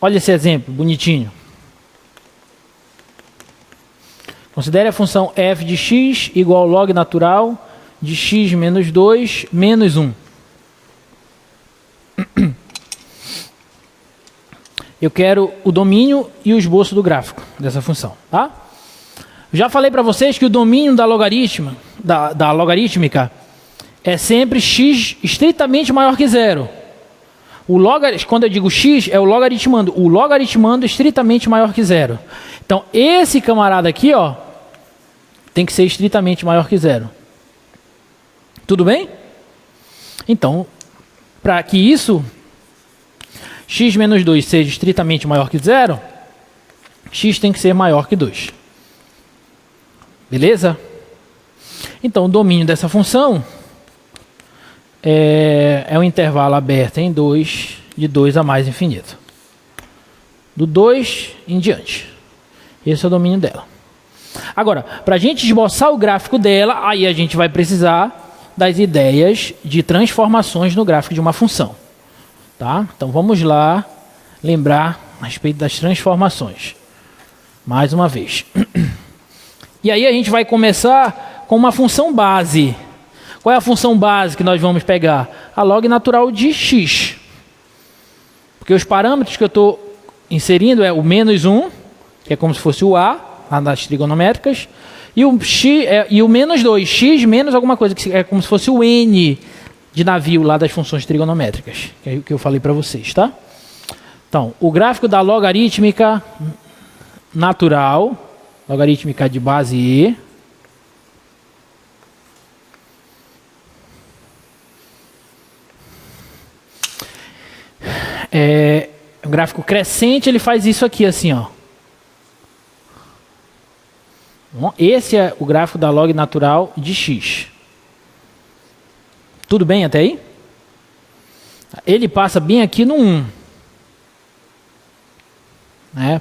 Olha esse exemplo, bonitinho. Considere a função f de x igual ao log natural de x menos 2 menos 1. Eu quero o domínio e o esboço do gráfico dessa função, tá? Já falei para vocês que o domínio da logarítmica é sempre x estritamente maior que 0. Quando eu digo x, é o logaritmando. O logaritmando estritamente maior que 0. Então, esse camarada aqui, ó, tem que ser estritamente maior que 0. Tudo bem? Então, para que isso, x menos 2 seja estritamente maior que 0, x tem que ser maior que 2. Beleza? Então, o domínio dessa função é o intervalo aberto em 2, de 2 a mais infinito. do 2 em diante. Esse é o domínio dela. Agora, para a gente esboçar o gráfico dela, aí a gente vai precisar das ideias de transformações no gráfico de uma função. Tá? Então vamos lá lembrar a respeito das transformações. Mais uma vez. E aí a gente vai começar com uma função base. Qual é a função base que nós vamos pegar? A log natural de x. Porque os parâmetros que eu estou inserindo é o menos 1, que é como se fosse o a, lá das trigonométricas, e o x e o menos 2, x menos alguma coisa, que é como se fosse o n de navio lá das funções trigonométricas, que é o que eu falei para vocês, tá? Então, o gráfico da logarítmica natural, logarítmica de base e, o gráfico crescente, ele faz isso aqui assim, ó. Bom, esse é o gráfico da log natural de x. Tudo bem até aí? Ele passa bem aqui no 1.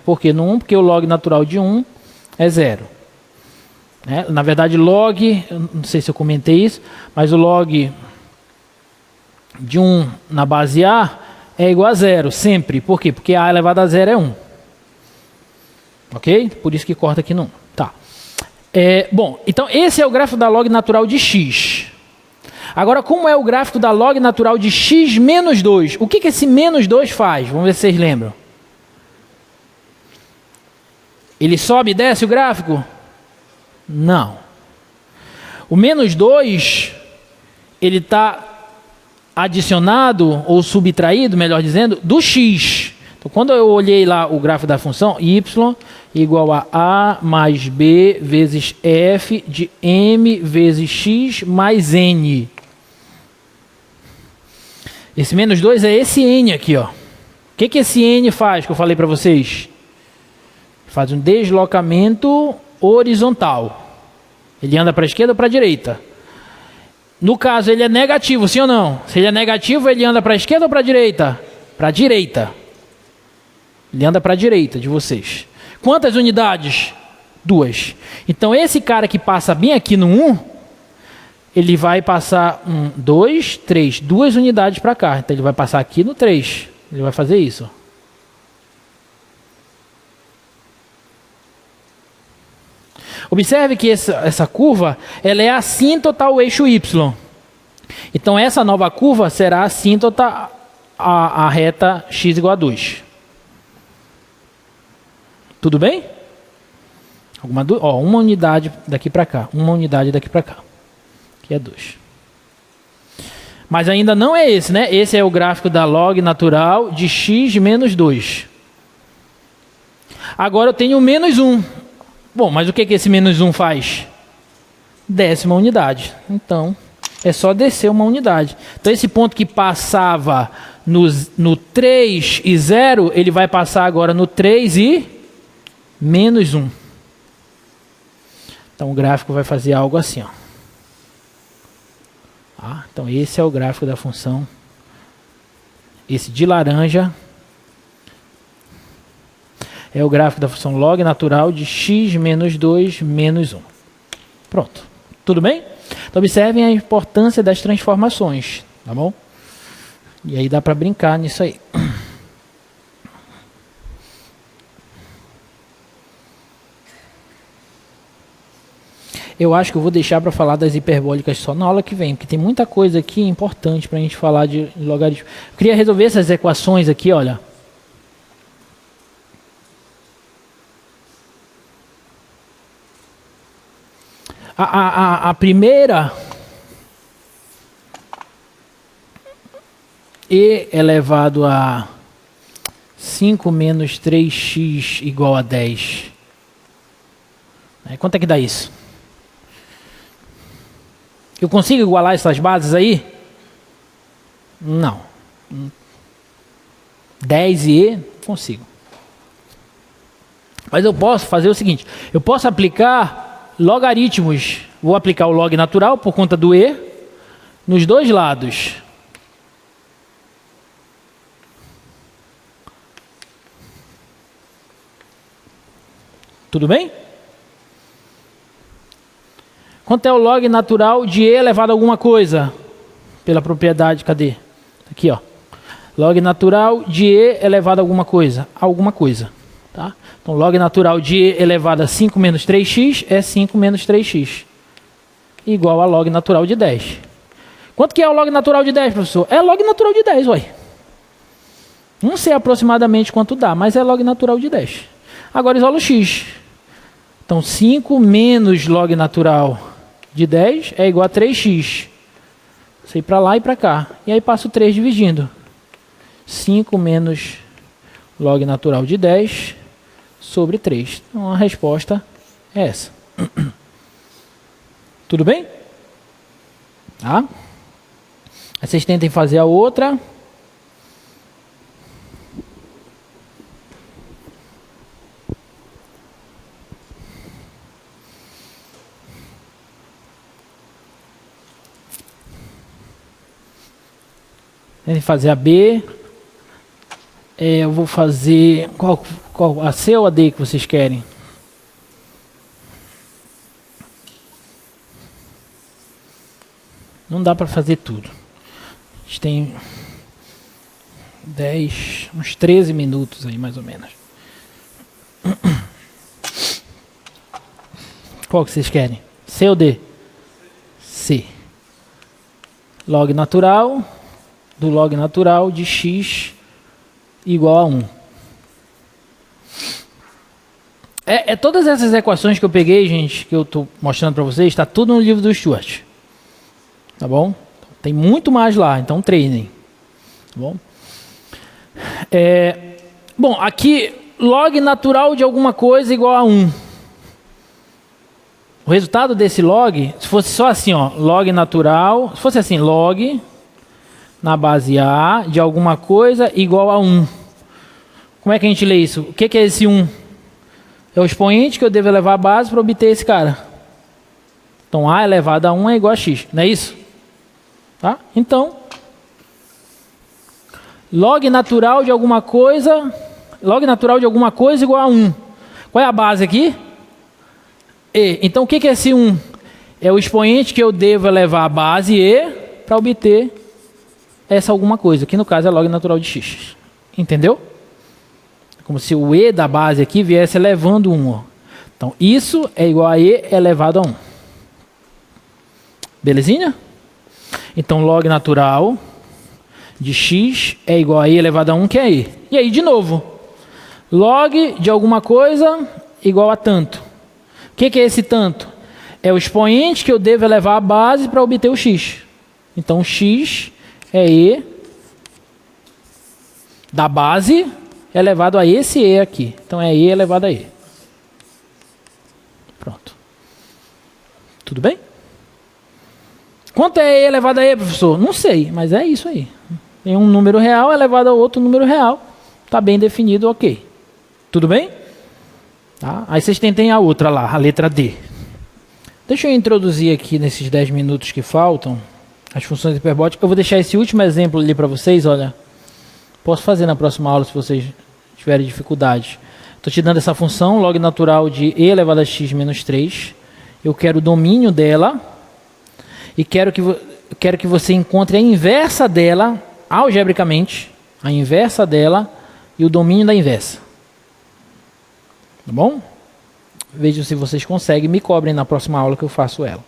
Por que no 1? Porque o log natural de 1 é 0. Na verdade, log, eu não sei se eu comentei isso, mas o log de 1 na base A é igual a 0, sempre. Por quê? Porque A elevado a 0 é 1. Ok? Por isso que corta aqui no 1. Tá. Bom, então esse é o gráfico da log natural de x. Agora, como é o gráfico da log natural de x menos 2? O que esse menos 2 faz? Vamos ver se vocês lembram. Ele sobe e desce o gráfico? Não. O menos 2, ele está adicionado, ou subtraído, melhor dizendo, do x. Então, quando eu olhei lá o gráfico da função, y igual a mais b vezes f de m vezes x mais n. Esse menos 2 é esse n aqui, ó. O que esse n faz, que eu falei para vocês? Faz um deslocamento horizontal. Ele anda para a esquerda ou para a direita? No caso, ele é negativo, sim ou não? Se ele é negativo, ele anda para a esquerda ou para a direita? Para a direita. Ele anda para a direita de vocês. Quantas unidades? 2. Então, esse cara que passa bem aqui no 1, ele vai passar 1, 2, 3, 2 unidades para cá. Então, ele vai passar aqui no 3. Ele vai fazer isso. Observe que essa curva, ela é assíntota ao eixo y. Então, essa nova curva será assíntota à reta x igual a 2. Tudo bem? Uma unidade daqui para cá. Uma unidade daqui para cá. Que é 2. Mas ainda não é esse, né? Esse é o gráfico da log natural de x menos 2. Agora eu tenho o menos 1. Bom, mas o que esse menos 1 faz? Desce uma unidade. Então, é só descer uma unidade. Então, esse ponto que passava no 3 e 0, ele vai passar agora no 3 e menos 1. Então, o gráfico vai fazer algo assim, ó. Então, esse é o gráfico da função. Esse de laranja é o gráfico da função log natural de x menos 2 menos 1. Pronto. Tudo bem? Então, observem a importância das transformações. Tá bom? E aí dá para brincar nisso aí. Eu acho que eu vou deixar para falar das hiperbólicas só na aula que vem, porque tem muita coisa aqui importante para a gente falar de logaritmo. Eu queria resolver essas equações aqui, olha. A primeira, e elevado a 5 menos 3x igual a 10. Quanto é que dá isso? Eu consigo igualar essas bases aí? Não. 10 e E, consigo. Mas eu posso fazer o seguinte, eu posso aplicar logaritmos. Vou aplicar o log natural por conta do E nos dois lados. Tudo bem? Quanto é o log natural de E elevado a alguma coisa? Pela propriedade, cadê? Aqui, ó. Log natural de E elevado a alguma coisa. Alguma coisa. Tá? Então, log natural de E elevado a 5 menos 3x é 5 menos 3x. Igual a log natural de 10. Quanto que é o log natural de 10, professor? É log natural de 10, ué. Não sei aproximadamente quanto dá, mas é log natural de 10. Agora isola o x. Então, 5 menos log natural de 10 é igual a 3x. Sei para lá e para cá. E aí passo 3 dividindo. 5 menos log natural de 10 sobre 3. Então, a resposta é essa. Tudo bem? Tá? Aí vocês tentem fazer a outra. Tentem fazer a B. Eu vou fazer... Qual, a C ou a D que vocês querem? Não dá para fazer tudo. A gente tem 10, uns 13 minutos aí, mais ou menos. Qual que vocês querem? C ou D? C. Log natural do log natural de x igual a 1. Todas essas equações que eu peguei, gente, que eu estou mostrando para vocês, está tudo no livro do Stuart. Tá bom? Tem muito mais lá, então treinem. Tá bom? Bom, aqui, log natural de alguma coisa igual a 1. O resultado desse log, se fosse só assim, ó, log natural, se fosse assim, log na base A de alguma coisa igual a 1. Como é que a gente lê isso? O que é esse 1? É o expoente que eu devo elevar à base para obter esse cara. Então, A elevado a 1 é igual a x, não é isso? Tá? Então, log natural de alguma coisa igual a 1. Qual é a base aqui? E. Então, o que é esse 1? É o expoente que eu devo elevar à base E para obter essa alguma coisa, que no caso é log natural de x. Entendeu? Como se o E da base aqui viesse elevando 1. Ó. Então, isso é igual a E elevado a 1. Belezinha? Então, log natural de x é igual a E elevado a 1, que é E. E aí, de novo, log de alguma coisa igual a tanto. O que é esse tanto? É o expoente que eu devo elevar à base para obter o x. Então, x é E da base elevado a esse E aqui. Então, é E elevado a E. Pronto. Tudo bem? Quanto é E elevado a E, professor? Não sei, mas é isso aí. Tem um número real elevado a outro número real. Está bem definido, ok. Tudo bem? Tá? Aí vocês tentem a outra lá, a letra D. Deixa eu introduzir aqui nesses 10 minutos que faltam as funções hiperbólicas. Eu vou deixar esse último exemplo ali para vocês, olha. Posso fazer na próxima aula se vocês tiverem dificuldade. Estou te dando essa função, log natural de E elevado a x menos 3. Eu quero o domínio dela. E quero que você encontre a inversa dela, algebricamente. A inversa dela e o domínio da inversa. Tá bom? Vejam se vocês conseguem. Me cobrem na próxima aula que eu faço ela.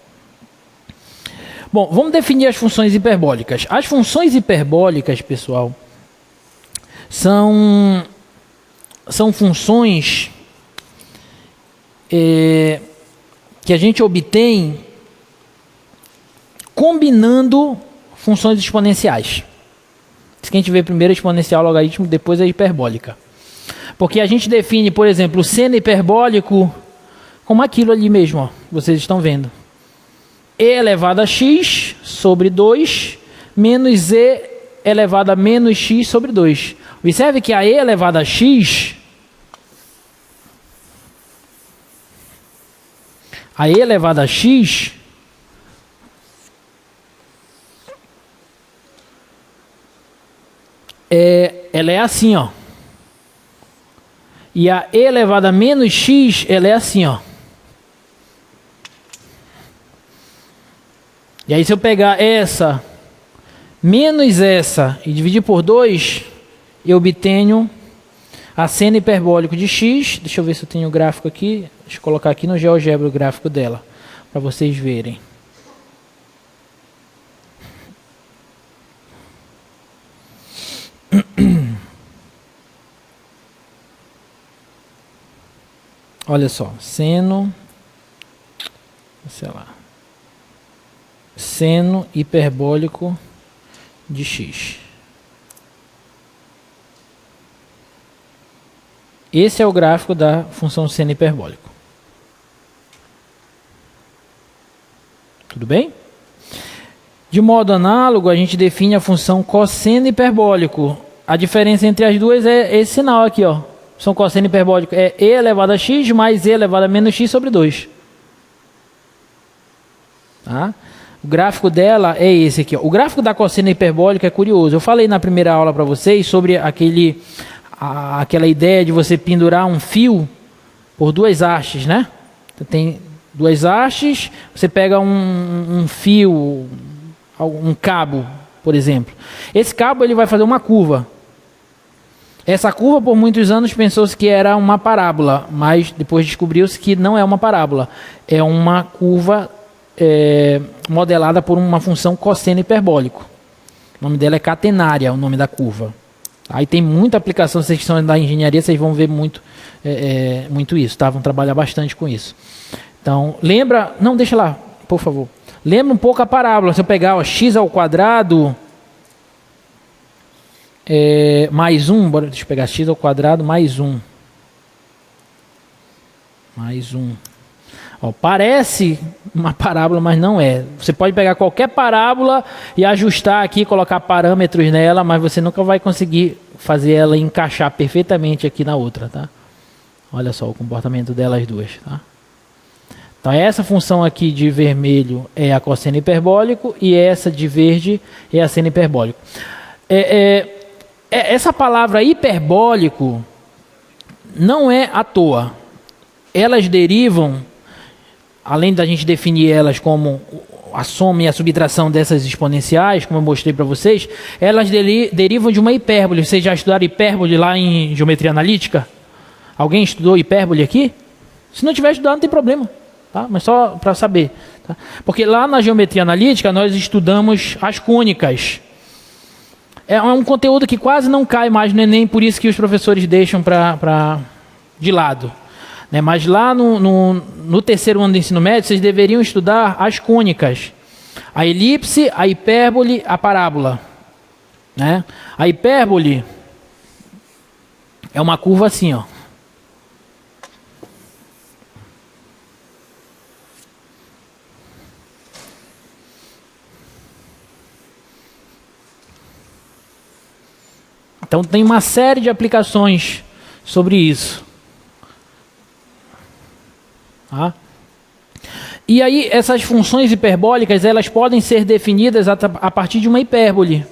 Bom, vamos definir as funções hiperbólicas. As funções hiperbólicas, pessoal, são funções que a gente obtém combinando funções exponenciais. Isso que a gente vê primeiro exponencial, logaritmo, depois a hiperbólica. Porque a gente define, por exemplo, o seno hiperbólico como aquilo ali mesmo, ó, vocês estão vendo. E elevado a x sobre 2 menos E elevado a menos x sobre 2. Observe que a E elevado a x, ela é assim, ó. E a e elevado a menos x, ela é assim, ó. E aí se eu pegar essa menos essa e dividir por 2, eu obtenho a seno hiperbólico de x. Deixa eu ver se eu tenho o gráfico aqui. Deixa eu colocar aqui no GeoGebra o gráfico dela, para vocês verem. Olha só, seno, sei lá, seno hiperbólico de x. Esse é o gráfico da função seno hiperbólico. Tudo bem? De modo análogo, a gente define a função cosseno hiperbólico. A diferença entre as duas é esse sinal aqui, ó. Função cosseno hiperbólico é e elevado a x mais e elevado a menos x sobre 2. Tá? O gráfico dela é esse aqui, ó. O gráfico da cosseno hiperbólica é curioso. Eu falei na primeira aula para vocês sobre aquela ideia de você pendurar um fio por duas hastes, né? Você tem duas hastes, você pega um fio, um cabo, por exemplo. Esse cabo ele vai fazer uma curva. Essa curva, por muitos anos, pensou-se que era uma parábola, mas depois descobriu-se que não é uma parábola. É uma curva modelada por uma função cosseno hiperbólico. O nome dela é catenária, o nome da curva. Aí tem muita aplicação, vocês que são da engenharia, vocês vão ver muito isso, tá? Vão trabalhar bastante com isso. Então, lembra... Não, deixa lá, por favor. Lembra um pouco a parábola. Se eu pegar o x ao quadrado... mais 1, deixa eu pegar x ao quadrado mais 1. Mais 1. Ó, parece uma parábola, mas não é. Você pode pegar qualquer parábola e ajustar aqui, colocar parâmetros nela, mas você nunca vai conseguir fazer ela encaixar perfeitamente aqui na outra, tá? Olha só o comportamento delas duas, tá? Então essa função aqui de vermelho é a cosseno hiperbólico e essa de verde é a seno hiperbólico. Essa palavra hiperbólico não é à toa. Elas derivam, além da gente definir elas como a soma e a subtração dessas exponenciais, como eu mostrei para vocês, elas derivam de uma hipérbole. Vocês já estudaram hipérbole lá em geometria analítica? Alguém estudou hipérbole aqui? Se não tiver estudado, não tem problema, tá? Mas só para saber, tá? Porque lá na geometria analítica nós estudamos as cônicas. É um conteúdo que quase não cai mais no Enem, por isso que os professores deixam de lado. Né? Mas lá no terceiro ano do ensino médio, vocês deveriam estudar as cônicas. A elipse, a hipérbole, a parábola. Né? A hipérbole é uma curva assim, ó. Então tem uma série de aplicações sobre isso. Tá? E aí essas funções hiperbólicas elas podem ser definidas a partir de uma hipérbole.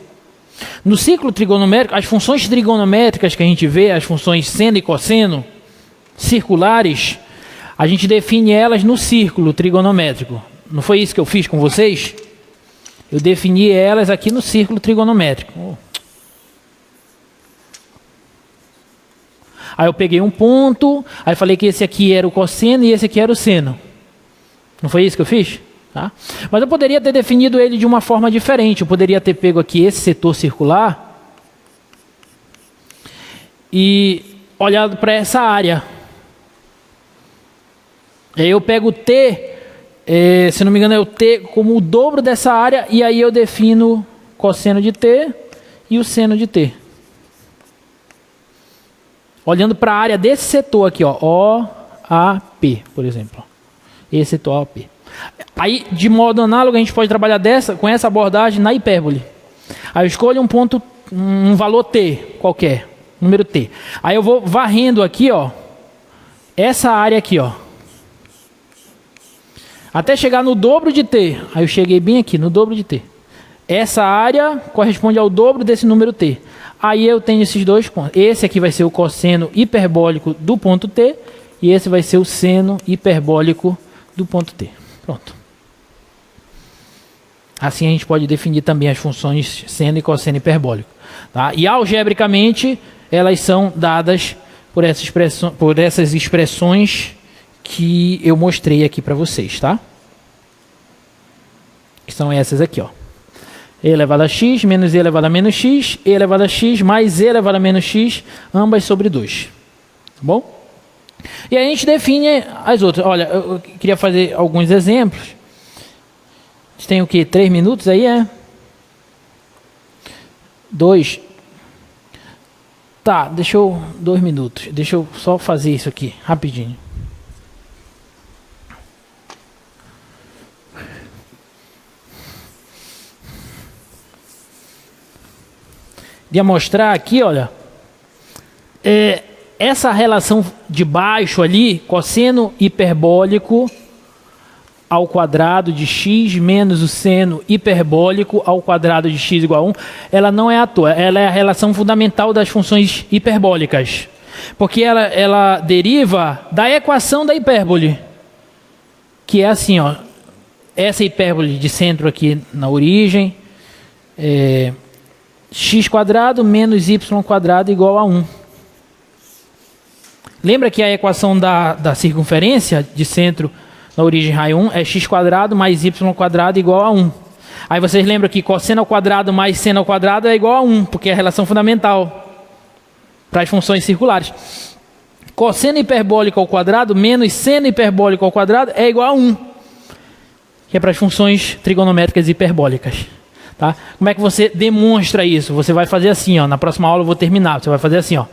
No ciclo trigonométrico, as funções trigonométricas que a gente vê, as funções seno e cosseno, circulares, a gente define elas no círculo trigonométrico. Não foi isso que eu fiz com vocês? Eu defini elas aqui no círculo trigonométrico. Aí eu peguei um ponto, aí falei que esse aqui era o cosseno e esse aqui era o seno. Não foi isso que eu fiz? Tá? Mas eu poderia ter definido ele de uma forma diferente. Eu poderia ter pego aqui esse setor circular e olhado para essa área. Aí eu pego o T, se não me engano é o T como o dobro dessa área, e aí eu defino cosseno de T e o seno de T. Olhando para a área desse setor aqui, ó, OAP, por exemplo. Esse setor OAP. Aí, de modo análogo, a gente pode trabalhar com essa abordagem na hipérbole. Aí eu escolho um ponto, um valor T qualquer, número T. Aí eu vou varrendo aqui, ó, essa área aqui, ó, até chegar no dobro de T. Aí eu cheguei bem aqui, no dobro de T. Essa área corresponde ao dobro desse número T. Aí eu tenho esses dois pontos. Esse aqui vai ser o cosseno hiperbólico do ponto T e esse vai ser o seno hiperbólico do ponto T. Pronto. Assim a gente pode definir também as funções seno e cosseno hiperbólico. Tá? E algebricamente elas são dadas por essas expressões que eu mostrei aqui para vocês, tá? Que são essas aqui, ó. E elevado a x menos e elevado a menos x, e elevado a x mais e elevado a menos x, ambas sobre 2. Tá bom? E aí a gente define as outras. Olha, eu queria fazer alguns exemplos. A gente tem o quê? 3 minutos aí, 2. Tá, 2 minutos. Deixa eu só fazer isso aqui, rapidinho. De mostrar aqui, olha, essa relação de baixo ali, cosseno hiperbólico ao quadrado de x menos o seno hiperbólico ao quadrado de x igual a 1, ela não é à toa, ela é a relação fundamental das funções hiperbólicas, porque ela deriva da equação da hipérbole, que é assim, ó, essa hipérbole de centro aqui na origem, x² menos y² igual a 1. Lembra que a equação da circunferência de centro na origem raio 1 é x² mais y² igual a 1. Aí vocês lembram que cosseno ao quadrado mais seno ao quadrado é igual a 1, porque é a relação fundamental para as funções circulares. Cosseno hiperbólico ao quadrado menos seno hiperbólico ao quadrado é igual a 1, que é para as funções trigonométricas hiperbólicas. Tá? Como é que você demonstra isso? Você vai fazer assim, ó, na próxima aula eu vou terminar. Você vai fazer assim, ó.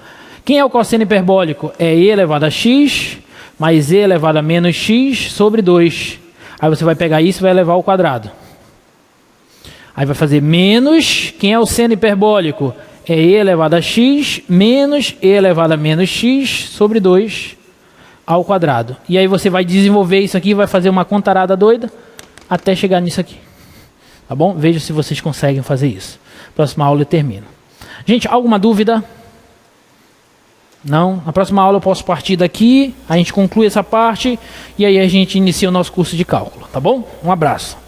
Quem é o cosseno hiperbólico? É e elevado a x mais e elevado a menos x sobre 2. Aí você vai pegar isso e vai elevar ao quadrado. Aí vai fazer menos, quem é o seno hiperbólico? É e elevado a x menos e elevado a menos x sobre 2 ao quadrado. E aí você vai desenvolver isso aqui, vai fazer uma contarada doida até chegar nisso aqui. Tá bom? Veja se vocês conseguem fazer isso. Próxima aula eu termino. Gente, alguma dúvida? Não? Na próxima aula eu posso partir daqui, a gente conclui essa parte e aí a gente inicia o nosso curso de cálculo. Tá bom? Um abraço.